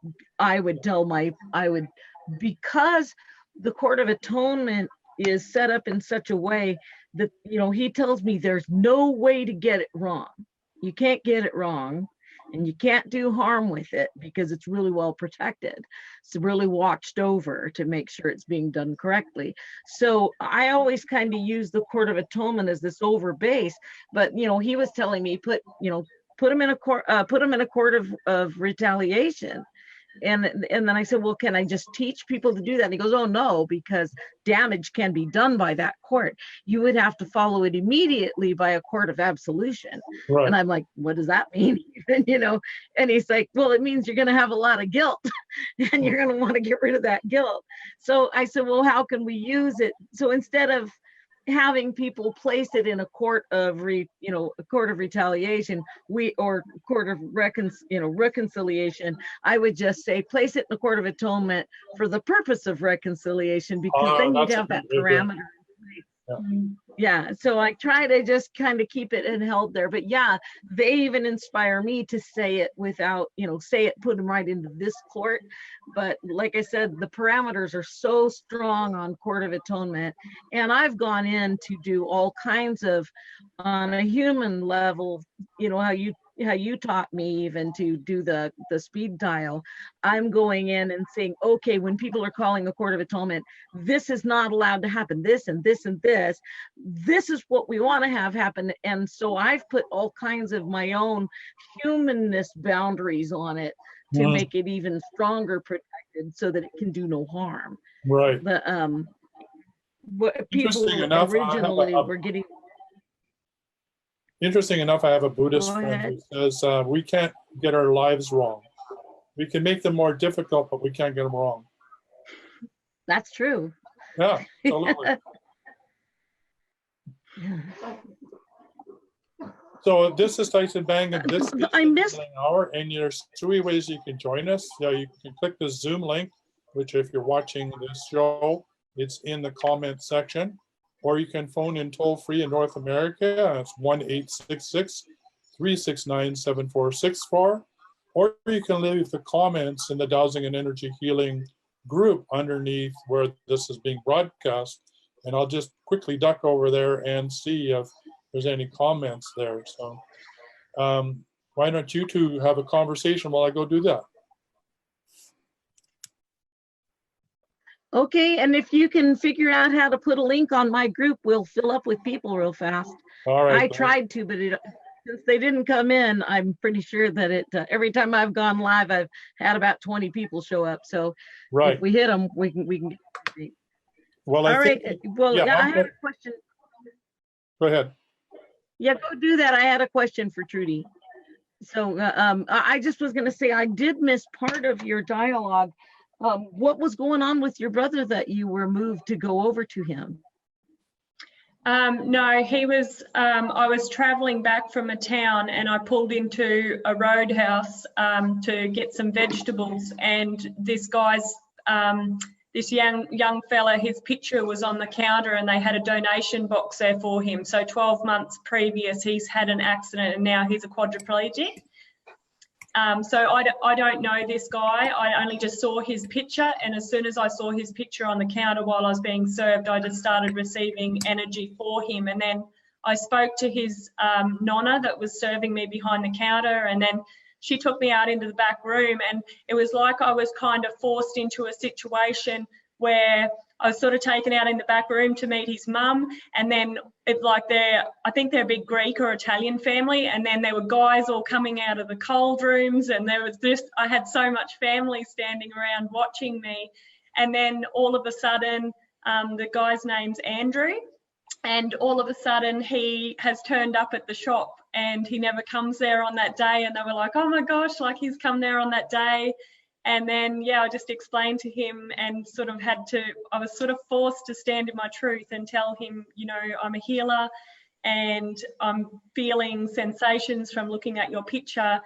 because the Court of Atonement is set up in such a way that, he tells me there's no way to get it wrong. You can't get it wrong. And you can't do harm with it because it's really well protected. It's really watched over to make sure it's being done correctly. So I always kind of use the Court of Atonement as this over base, but he was telling me put him in a court of retaliation. And then I said, well, can I just teach people to do that? And he goes, oh no, because damage can be done by that court. You would have to follow it immediately by a court of absolution. Right. And I'm like, what does that mean? And he's like, well, it means you're going to have a lot of guilt and you're going to want to get rid of that guilt. So I said, well, how can we use it? So instead of having people place it in a court of retaliation, or court of reconciliation, I would just say place it in the Court of Atonement for the purpose of reconciliation, because then you'd have that parameter. Yeah, so I try to just kind of keep it held there, but yeah, they even inspire me to say it without, put them right into this court. But like I said, the parameters are so strong on Court of Atonement, and I've gone in to do all kinds of, on a human level, how you taught me even to do the speed dial. I'm going in and saying, okay, when people are calling a Court of Atonement, this is not allowed to happen, this and this and this. This is what we want to have happen. And so I've put all kinds of my own humanness boundaries on it to make it even stronger protected so that it can do no harm. Right. What people originally were getting. Interesting enough, I have a Buddhist friend who says we can't get our lives wrong. We can make them more difficult, but we can't get them wrong. That's true. Yeah, totally. So this is Tyson Bang, and this is an hour, and there's 3 ways you can join us. You can click the Zoom link, which if you're watching this show, it's in the comment section. Or you can phone in toll-free in North America. It's 1-866-369-7464. Or you can leave the comments in the Dowsing and Energy Healing group underneath where this is being broadcast. And I'll just quickly duck over there and see if there's any comments there. So why don't you two have a conversation while I go do that? Okay, and if you can figure out how to put a link on my group, we'll fill up with people real fast. All right. I tried to, but since they didn't come in, I'm pretty sure that every time I've gone live, I've had about 20 people show up. So if we hit them, we can get it. Well, all right. Well, I had a question. Go ahead. Yeah, go do that. I had a question for Trudy. So I just was going to say I did miss part of your dialogue. What was going on with your brother that you were moved to go over to him? No, he was, I was traveling back from a town and I pulled into a roadhouse to get some vegetables, and this guy's, this young fella, his picture was on the counter and they had a donation box there for him. So 12 months previous, he's had an accident and now he's a quadriplegic. So I don't know this guy. I only just saw his picture, and as soon as I saw his picture on the counter while I was being served, I just started receiving energy for him. And then I spoke to his nonna that was serving me behind the counter, and then she took me out into the back room, and it was like I was kind of forced into a situation where I was sort of taken out in the back room to meet his mum, and then I think they're a big Greek or Italian family, and then there were guys all coming out of the cold rooms, and there was I had so much family standing around watching me, and then all of a sudden, the guy's name's Andrew, and all of a sudden he has turned up at the shop, and he never comes there on that day, and they were like, oh my gosh, like he's come there on that day. And then, yeah, I just explained to him and sort of I was sort of forced to stand in my truth and tell him, you know, I'm a healer and I'm feeling sensations from looking at your picture.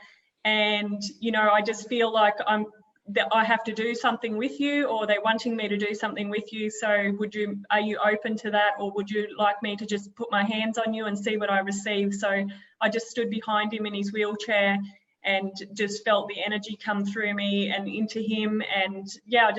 And, you know, I just feel like I have to do something with you, or they're wanting me to do something with you. So are you open to that? Or would you like me to just put my hands on you and see what I receive? So I just stood behind him in his wheelchair and just felt the energy come through me and into him. And yeah,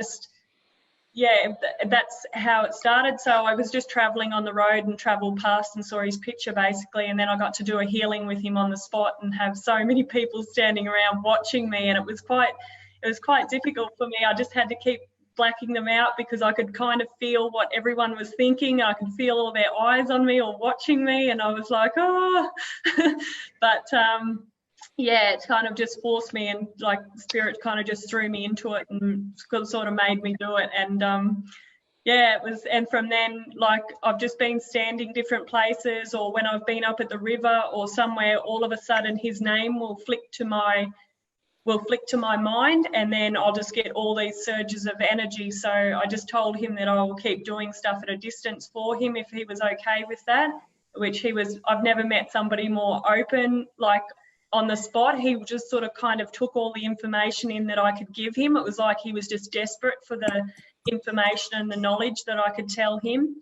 that's how it started. So I was just traveling on the road and traveled past and saw his picture basically. And then I got to do a healing with him on the spot and have so many people standing around watching me. And it was quite difficult for me. I just had to keep blacking them out because I could kind of feel what everyone was thinking. I could feel all their eyes on me or watching me. And I was like, oh, but, yeah, it kind of just forced me, and like spirit kind of just threw me into it and sort of made me do it. And yeah, it was, and from then, like I've just been standing different places, or when I've been up at the river or somewhere, all of a sudden his name will flick to my mind, and then I'll just get all these surges of energy. So I just told him that I will keep doing stuff at a distance for him if he was okay with that, which he was. I've never met somebody more open, like on the spot. He just sort of kind of took all the information in that I could give him. It was like he was just desperate for the information and the knowledge that I could tell him.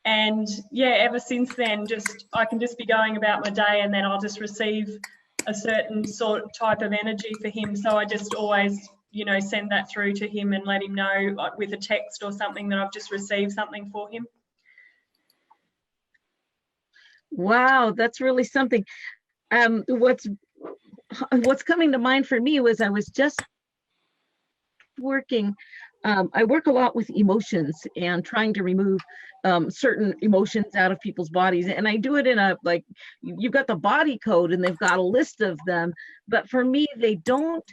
And yeah, ever since then, I can just be going about my day, and then I'll just receive a certain sort of type of energy for him. So I just always, you know, send that through to him and let him know, like with a text or something, that I've just received something for him. Wow, that's really something. What's coming to mind for me was I was just working. I work a lot with emotions and trying to remove certain emotions out of people's bodies. And I do it in a, like, you've got the body code and they've got a list of them. But for me, they don't,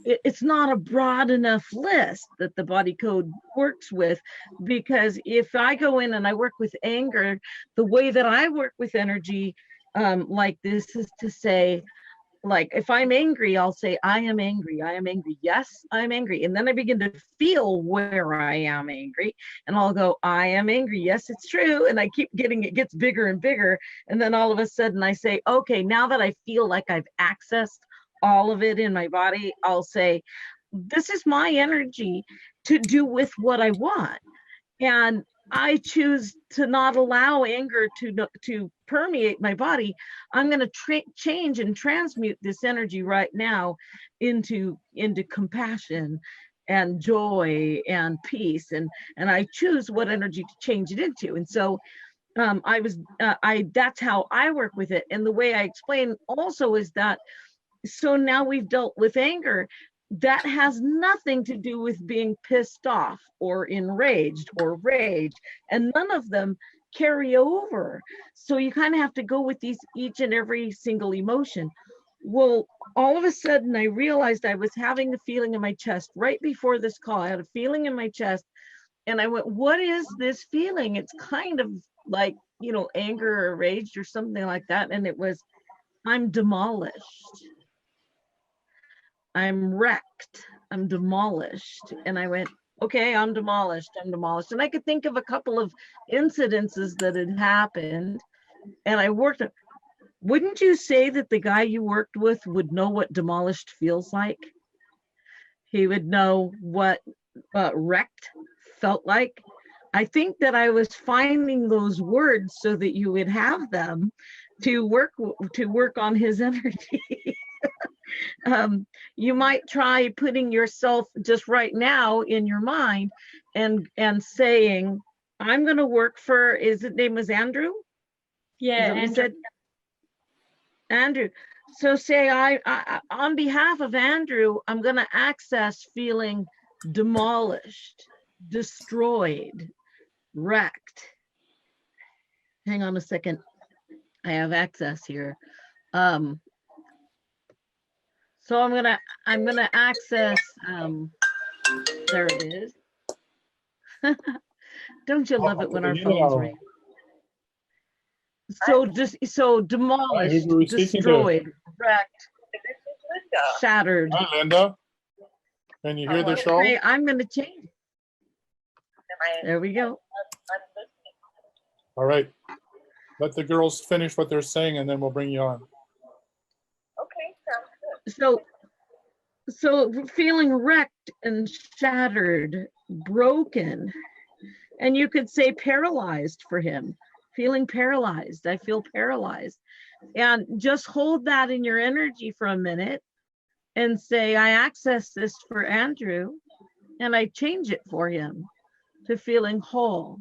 it's not a broad enough list that the body code works with. Because if I go in and I work with anger, the way that I work with energy like this is to say, like, if I'm angry, I'll say, I am angry. I am angry. Yes, I'm angry. And then I begin to feel where I am angry. And I'll go, I am angry. Yes, it's true. And I keep getting, it gets bigger and bigger. And then all of a sudden I say, okay, now that I feel like I've accessed all of it in my body, I'll say, this is my energy to do with what I want. And I choose to not allow anger to permeate my body. I'm going to change and transmute this energy right now into compassion and joy and peace, and I choose what energy to change it into. And so that's how I work with it. And the way I explain also is that, so now we've dealt with anger. That has nothing to do with being pissed off or enraged or rage, and none of them carry over. So you kind of have to go with each and every single emotion. Well, all of a sudden I realized I was having a feeling in my chest right before this call. I had a feeling in my chest, and I went, what is this feeling? It's kind of like, you know, anger or rage or something like that. And it was I'm demolished. I'm wrecked. I'm demolished. And I went, okay, I'm demolished. I'm demolished. And I could think of a couple of incidences that had happened. And I worked. Wouldn't you say that the guy you worked with would know what demolished feels like? He would know what wrecked felt like. I think that I was finding those words so that you would have them to work on his energy. You might try putting yourself just right now in your mind and saying, I'm going to work for, his name was Andrew? Yeah, Is that Andrew. So say I on behalf of Andrew, I'm going to access feeling demolished, destroyed, wrecked. Hang on a second. I have access here. So I'm gonna access. There it is. Don't you love it when our phones ring? So demolished, destroyed, wrecked, shattered. Hi, Linda. Can you hear the show? Okay, I'm gonna change. There we go. All right. Let the girls finish what they're saying and then we'll bring you on. Okay, sounds good. So feeling wrecked and shattered, broken, and you could say paralyzed for him, feeling paralyzed. I feel paralyzed. And just hold that in your energy for a minute and say, I access this for Andrew and I change it for him to feeling whole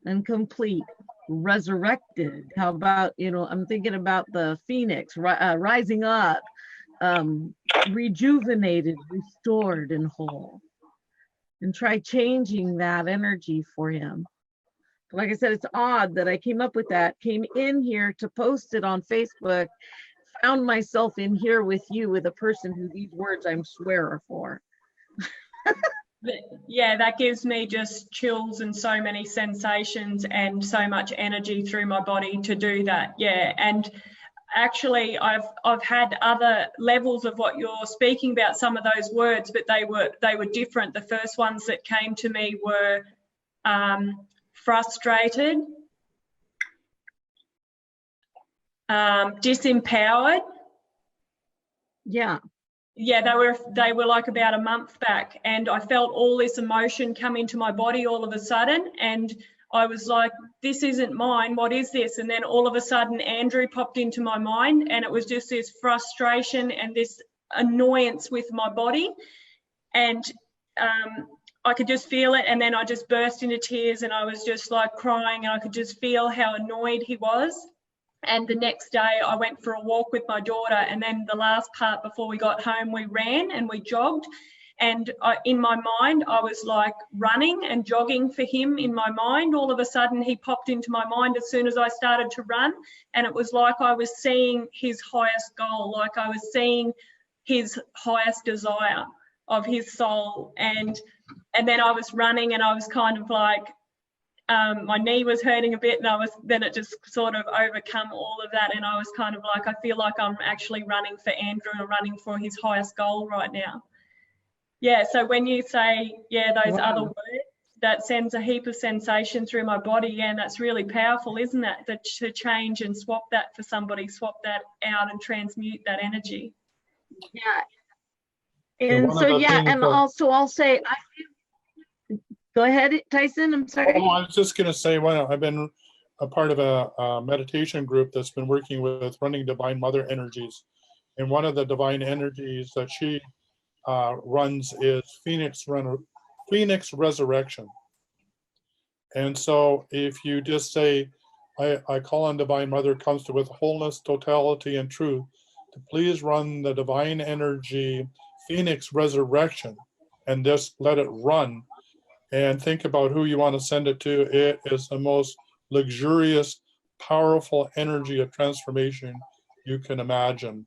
and complete, resurrected. How about, I'm thinking about the phoenix rising up, rejuvenated, restored, and whole. And try changing that energy for him. Like I said, it's odd that I came up with that, came in here to post it on Facebook, found myself in here with you with a person who these words I'm swear are for. Yeah, that gives me just chills and so many sensations and so much energy through my body to do that. Yeah, and actually I've had other levels of what you're speaking about, some of those words, but they were different. The first ones that came to me were frustrated, disempowered. Yeah. Yeah, they were like about a month back, and I felt all this emotion come into my body all of a sudden, and I was like, this isn't mine, what is this? And then all of a sudden Andrew popped into my mind, and it was just this frustration and this annoyance with my body, and I could just feel it, and then I just burst into tears and I was just like crying, and I could just feel how annoyed he was. And the next day I went for a walk with my daughter, and then the last part before we got home, we ran and we jogged. And in my mind, I was like running and jogging for him in my mind. All of a sudden he popped into my mind as soon as I started to run. And it was like I was seeing his highest goal, like I was seeing his highest desire of his soul. And then I was running, and I was kind of like, my knee was hurting a bit, and then it just sort of overcome all of that, and I was kind of like, I feel like I'm actually running for Andrew and running for his highest goal right now. Yeah, so when you say, yeah, those Wow. other words, that sends a heap of sensation through my body. Yeah, and that's really powerful, isn't it? That to change and swap that for somebody, swap that out and transmute that energy. Yeah. And one so, of the yeah, things and that- also I'll say, go ahead, Tyson, I'm sorry. Oh, I was just going to say, well, I've been a part of a meditation group that's been working with running Divine Mother energies. And one of the divine energies that she runs is Phoenix Resurrection. And so if you just say, I call on Divine Mother, comes to with wholeness, totality, and truth, to please run the divine energy Phoenix Resurrection, and just let it run, and think about who you want to send it to. It is the most luxurious, powerful energy of transformation you can imagine.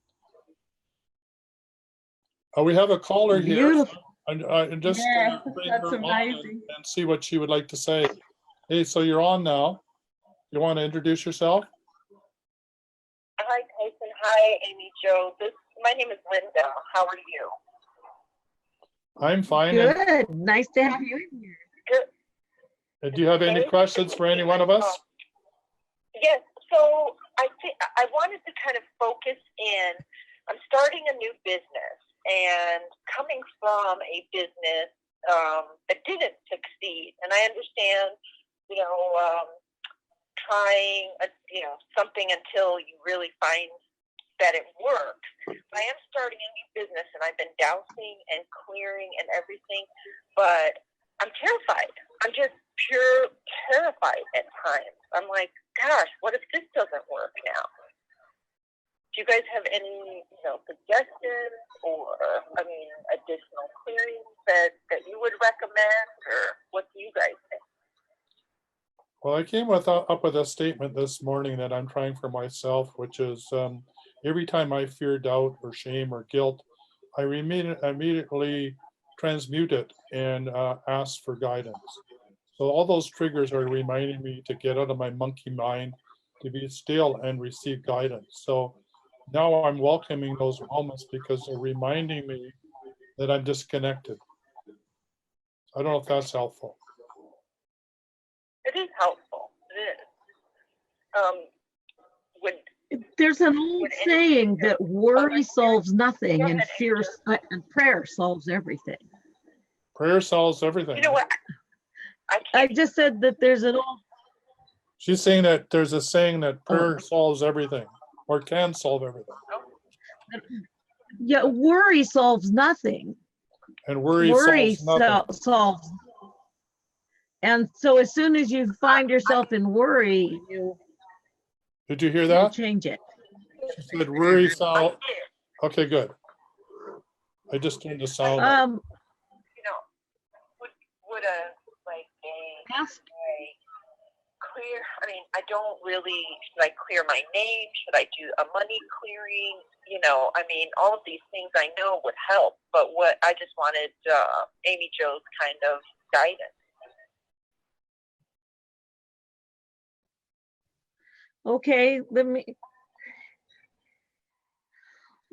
We have a caller here. Beautiful. I just Yeah, bring that's her on amazing. and see what she would like to say. Hey, so you're on now. You want to introduce yourself? Hi, Tyson. Hi, Amy Jo. My name is Linda. How are you? I'm fine. And Good. Nice to have you in here. Good. do you have any questions for any one of us? Yes. So I think I wanted to kind of focus in. I'm starting a new business, and coming from a business that didn't succeed, and I understand, trying, something until you really find that it works. But I am starting a new business, and I've been dowsing and clearing and everything, but I'm terrified. I'm just pure terrified at times. I'm like, gosh, what if this doesn't work now? Do you guys have any, suggestions or, additional clearings that you would recommend, or what do you guys think? Well, I came up with a statement this morning that I'm trying for myself, which is every time I fear doubt or shame or guilt, I immediately transmute it and ask for guidance. So all those triggers are reminding me to get out of my monkey mind, to be still and receive guidance. So now I'm welcoming those moments because they're reminding me that I'm disconnected. I don't know if that's helpful. It is helpful. It is. There's an old saying that worry solves nothing and fear and prayer solves everything. Prayer solves everything. You know what? I just said that there's an old. She's saying that there's a saying that prayer solves everything, or can solve everything. Yeah, worry solves nothing. And worry solves nothing. Solves. And so as soon as you find yourself in worry, Did you hear you that? change it. She said worry solves. Okay, good. I just turned the sound up. Would a clear, I don't really, should I clear my name? Should I do a money clearing? All of these things I know would help, but I just wanted Amy Jo's kind of guidance. Okay,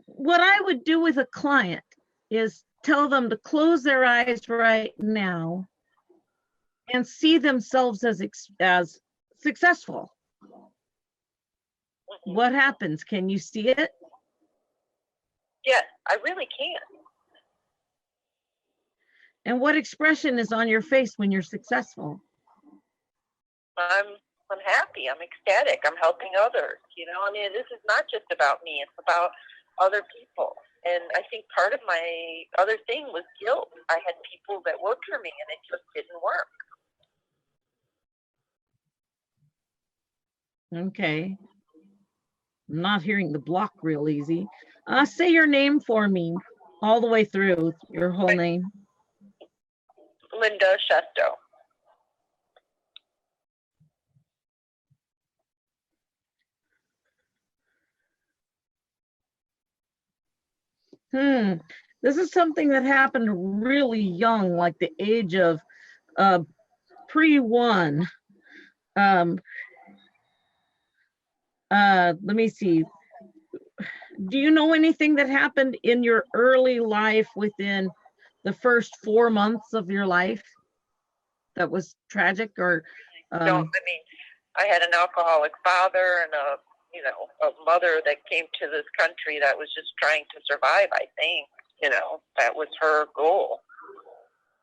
what I would do with a client is tell them to close their eyes right now and see themselves as successful. Mm-hmm. What happens? Can you see it? Yes, I really can. And what expression is on your face when you're successful? I'm happy. I'm ecstatic. I'm helping others. This is not just about me. It's about other people. And I think part of my other thing was guilt. I had people that worked for me, and it just didn't work. Okay. I'm not hearing the block real easy. Say your name for me all the way through, your whole name. Linda Shesto. This is something that happened really young, like the age of pre-1. Let me see. Do you know anything that happened in your early life within the first 4 months of your life that was tragic or? No, I had an alcoholic father and a mother that came to this country that was just trying to survive. I think, that was her goal.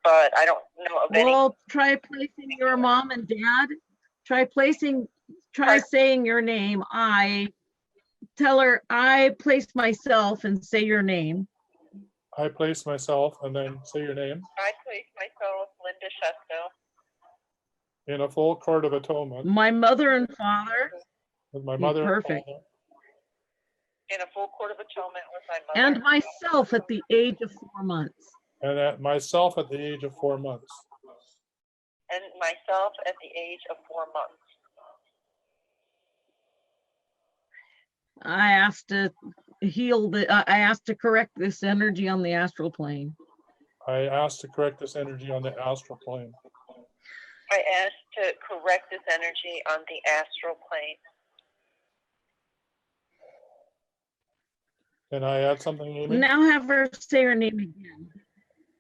But I don't know of any. Well, try placing your mom and dad. Try saying your name. Tell her, I place myself, and say your name. I place myself, and then say your name. I place myself, Linda Shesto. In a full court of atonement. My mother and father. With my mother. Perfect. And father. In a full court of atonement with my mother. And myself at the age of 4 months. And at myself at the age of 4 months. And myself at the age of 4 months. I asked to I asked to correct this energy on the astral plane. I asked to correct this energy on the astral plane. I asked to correct this energy on the astral plane. Can I add something, Amy? Now have her say her name again.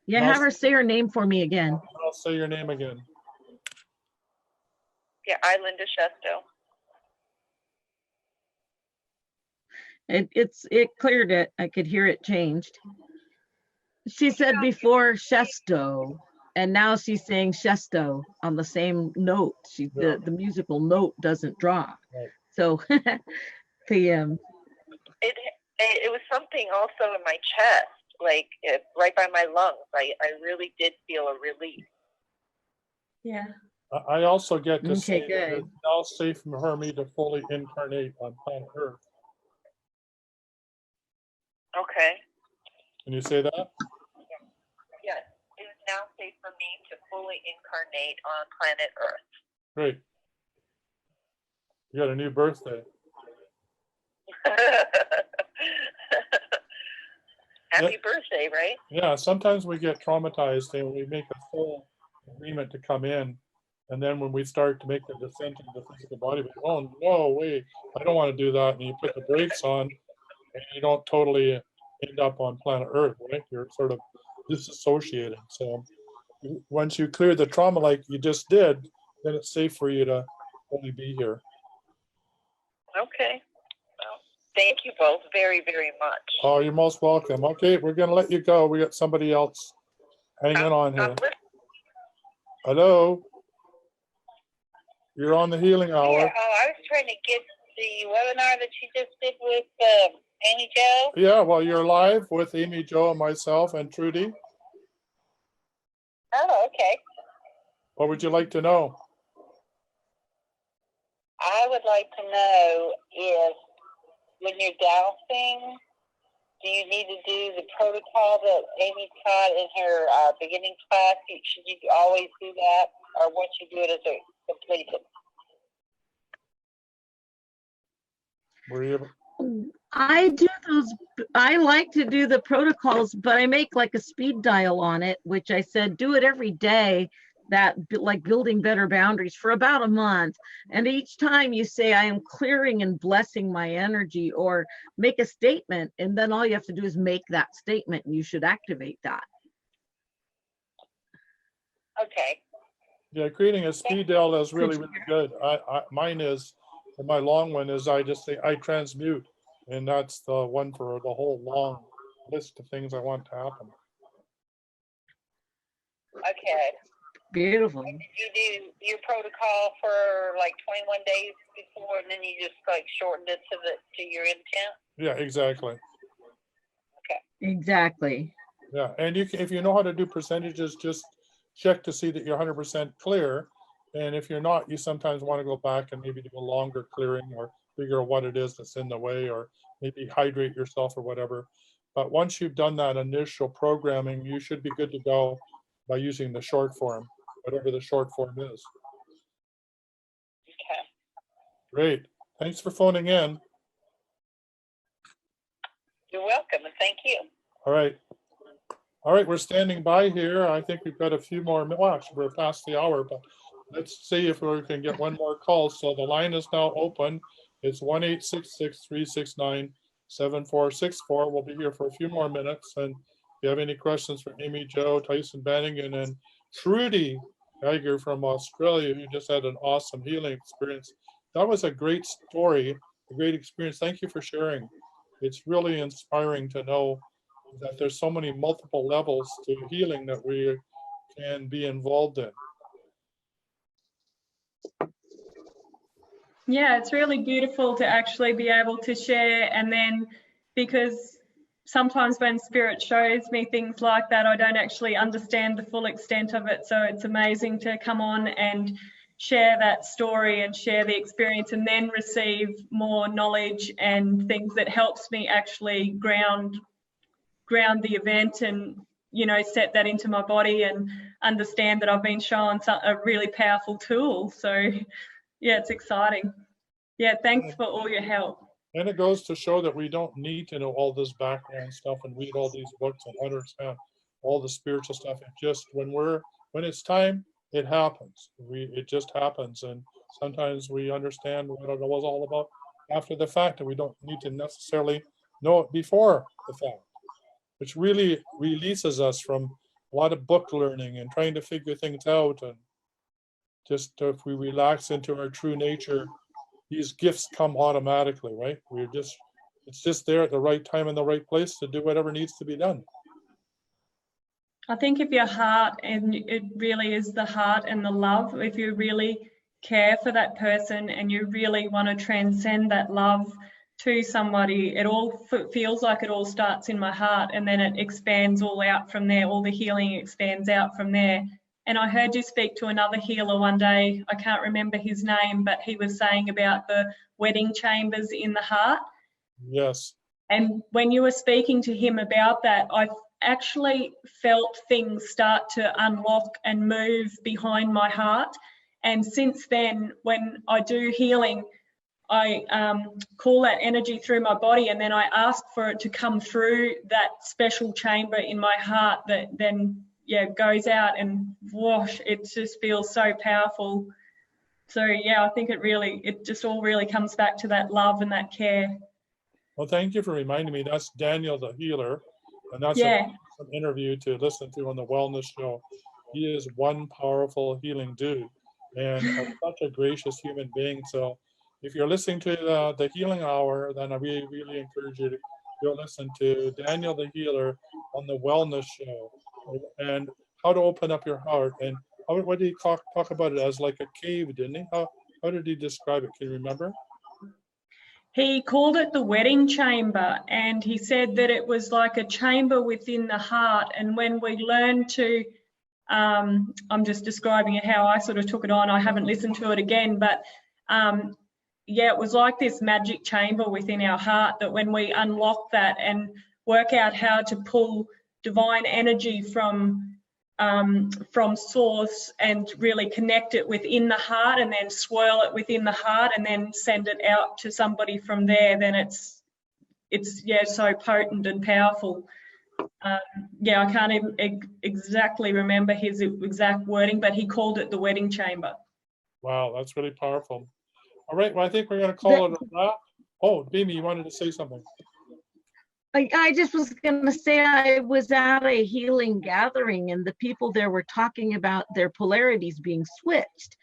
Yeah, No, have her say her name for me again. I'll say your name again. Yeah, I, Linda Shesto. It cleared it. I could hear it changed. She said before Shesto, and now she's saying Shesto on the same note. Yeah. The musical note doesn't drop. Right. So the It was something also in my chest, like right by my lungs. I really did feel a relief. Yeah. I also get to Okay, say that good. it's now safe for me to fully incarnate on planet Earth. Okay. Can you say that? Yes, it is now safe for me to fully incarnate on planet Earth. Great. You got a new birthday. Happy birthday, right? Yeah, sometimes we get traumatized and we make a full agreement to come in. And then when we start to make the descent into the physical body, we go, oh, no, wait, I don't want to do that. And you put the brakes on and you don't totally end up on planet Earth, right? You're sort of disassociated. So once you clear the trauma like you just did, then it's safe for you to only be here. Okay. Well, thank you both very, very much. Oh, you're most welcome. Okay, we're going to let you go. We got somebody else hanging on here. Hello? You're on the healing hour. Yeah, I was trying to get the webinar that you just did with Amy Jo. Yeah, well, you're live with Amy Jo and myself and Trudy. Oh, okay. What would you like to know? I would like to know if when you're dowsing, do you need to do the protocol that Amy taught in her beginning class? Should you always do that, or once you do it as a completed? Were you able? I do those. I like to do the protocols, but I make like a speed dial on it, which I said do it every day. That like building better boundaries for about a month. And each time you say, I am clearing and blessing my energy, or make a statement. And then all you have to do is make that statement and you should activate that. Okay. Yeah, creating a speed dial is really, really good. Mine is, my long one is I just say I transmute, and that's the one for the whole long list of things I want to happen. Okay. Beautiful. And did you do your protocol for like 21 days before, and then you just like shortened it to your intent? Yeah, exactly. Okay. Exactly. Yeah, and you can, if you know how to do percentages, just check to see that you're 100% clear. And if you're not, you sometimes want to go back and maybe do a longer clearing or figure out what it is that's in the way, or maybe hydrate yourself or whatever. But once you've done that initial programming, you should be good to go by using the short form, whatever the short form is. Okay. Great. Thanks for phoning in. You're welcome, and thank you. All right. All right, we're standing by here. I think we've got a few more, well, actually, we're past the hour, but let's see if we can get one more call. So the line is now open. It's 1-866-369-7464. We'll be here for a few more minutes. And if you have any questions for Amy Jo, Tyson Bannigan, and Trudy Geiger from Australia, who just had an awesome healing experience. That was a great story, a great experience. Thank you for sharing. It's really inspiring to know that there's so many multiple levels to healing that we can be involved in. Yeah, it's really beautiful to actually be able to share, and then because sometimes when spirit shows me things like that, I don't actually understand the full extent of it. So it's amazing to come on and share that story and share the experience, and then receive more knowledge and things that helps me actually ground the event, and set that into my body and understand that I've been shown a really powerful tool. So yeah, it's exciting. Yeah, thanks for all your help. And it goes to show that we don't need to know all this background stuff and read all these books and understand all the spiritual stuff. It just, when it's time, it happens. It just happens. And sometimes we understand what it was all about after the fact, and we don't need to necessarily No, before the fact, which really releases us from a lot of book learning and trying to figure things out. And just if we relax into our true nature, these gifts come automatically, right? It's just there at the right time and the right place to do whatever needs to be done. I think if your heart, and it really is the heart and the love, if you really care for that person and you really want to transcend that love to somebody, it all feels like it all starts in my heart, and then it expands all out from there. All the healing expands out from there. And I heard you speak to another healer one day. I can't remember his name, but he was saying about the wedding chambers in the heart. Yes. And when you were speaking to him about that, I actually felt things start to unlock and move behind my heart. And since then, when I do healing, I call that energy through my body, and then I ask for it to come through that special chamber in my heart that then, yeah, goes out, and whoosh, it just feels so powerful. So yeah, I think it just all really comes back to that love and that care. Well, thank you for reminding me. That's Daniel the healer, and that's Yeah. an interview to listen to on the Wellness Show. He is one powerful healing dude, and such a gracious human being. So if you're listening to the Healing Hour, then I really, really encourage you to go listen to Daniel the Healer on the Wellness Show, and how to open up your heart. And what did he talk about it as, like a cave, didn't he? How did he describe it? Can you remember? He called it the wedding chamber, and he said that it was like a chamber within the heart. And when we learn to, I'm just describing it how I sort of took it on. I haven't listened to it again, but yeah, it was like this magic chamber within our heart, that when we unlock that and work out how to pull divine energy from source and really connect it within the heart, and then swirl it within the heart, and then send it out to somebody from there, then it's yeah, so potent and powerful. Yeah, I can't even exactly remember his exact wording, but he called it the wedding chamber. Wow, that's really powerful. All right, well, I think we're going to call it a wrap. Oh, Bimi, you wanted to say something. I just was going to say, I was at a healing gathering, and the people there were talking about their polarities being switched,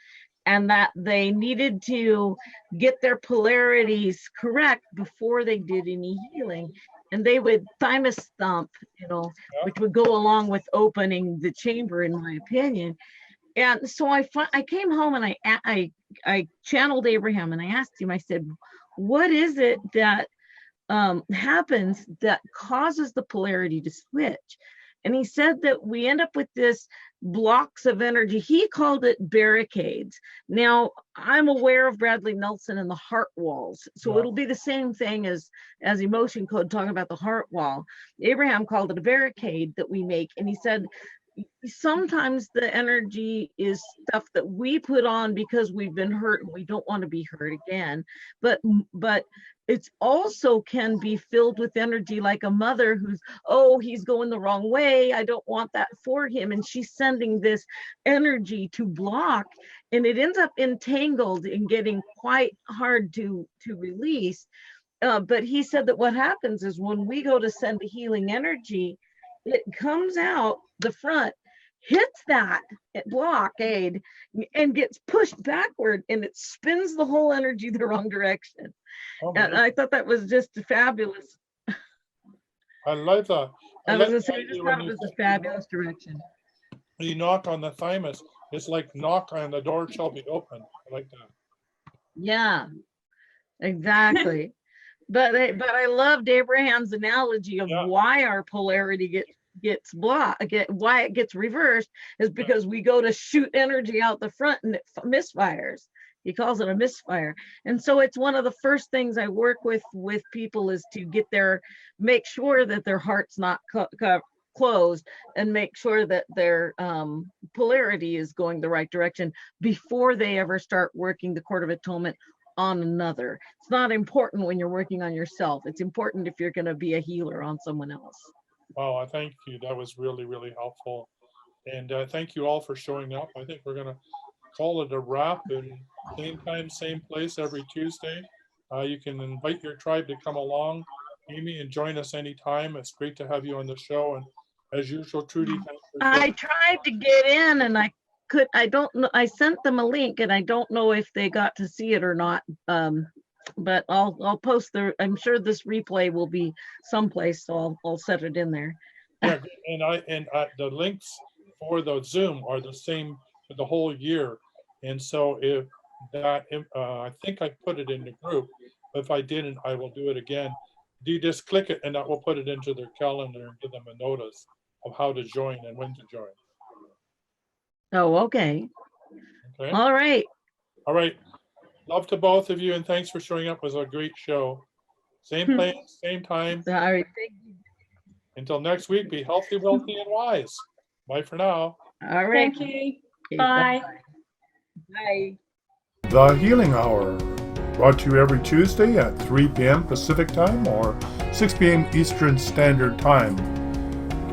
and that they needed to get their polarities correct before they did any healing. And they would thymus thump, which would go along with opening the chamber, in my opinion. And so I came home, and I channeled Abraham, and I asked him, I said, what is it that happens that causes the polarity to switch? And he said that we end up with this blocks of energy. He called it barricades. Now, I'm aware of Bradley Nelson and the heart walls, so it'll be the same thing as Emotion Code talking about the heart wall. Abraham called it a barricade that we make, and he said sometimes the energy is stuff that we put on because we've been hurt and we don't want to be hurt again, but it's also can be filled with energy, like a mother who's, oh, he's going the wrong way, I don't want that for him, and she's sending this energy to block, and it ends up entangled and getting quite hard to release. But he said that what happens is when we go to send the healing energy, it comes out the front, hits that blockade, and gets pushed backward, and it spins the whole energy the wrong direction. And I thought that was just fabulous. I like that. I was going to say, I just thought it was a fabulous direction. You knock on the thymus, it's like knock on the door shall be open. I like that. Yeah, exactly. But I loved Abraham's analogy of why our polarity gets blocked, why it gets reversed is because we go to shoot energy out the front and it misfires. He calls it a misfire. And so it's one of the first things I work with people is to make sure that their heart's not closed, and make sure that their polarity is going the right direction before they ever start working the Court of Atonement on another. It's not important when you're working on yourself. It's important if you're going to be a healer on someone else. Wow, thank you. That was really, really helpful. And thank you all for showing up. I think we're going to call it a wrap, and same time, same place every Tuesday. You can invite your tribe to come along. Amy, and join us anytime. It's great to have you on the show. And as usual, Trudy, thanks for I tried to get in and I don't know, I sent them a link and I don't know if they got to see it or not. But I'll post I'm sure this replay will be someplace, so I'll set it in there. Yeah, and the links for the Zoom are the same for the whole year. And so if that, I think I put it in the group. If I didn't, I will do it again. You just click it and that will put it into their calendar and give them a notice of how to join and when to join. Oh, okay. Okay. All right. All right. Love to both of you, and thanks for showing up. It was a great show. Same place, same time. All right. Thank you. Until next week, be healthy, wealthy, and wise. Bye for now. All right. Thank you. Okay, Bye. Bye. The Healing Hour, brought to you every Tuesday at 3 p.m. Pacific Time or 6 p.m. Eastern Standard Time.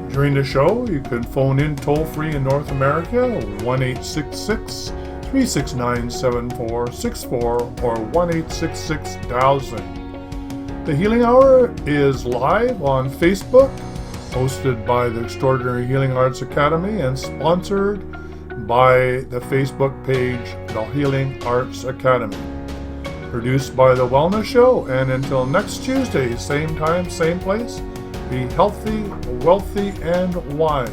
During the show, you can phone in toll-free in North America, 1-866-369-7464 or 1-866-1000. The Healing Hour is live on Facebook, hosted by the Extraordinary Healing Arts Academy and sponsored by the Facebook page, The Healing Arts Academy. Produced by The Wellness Show, and until next Tuesday, same time, same place, be healthy, wealthy, and wise.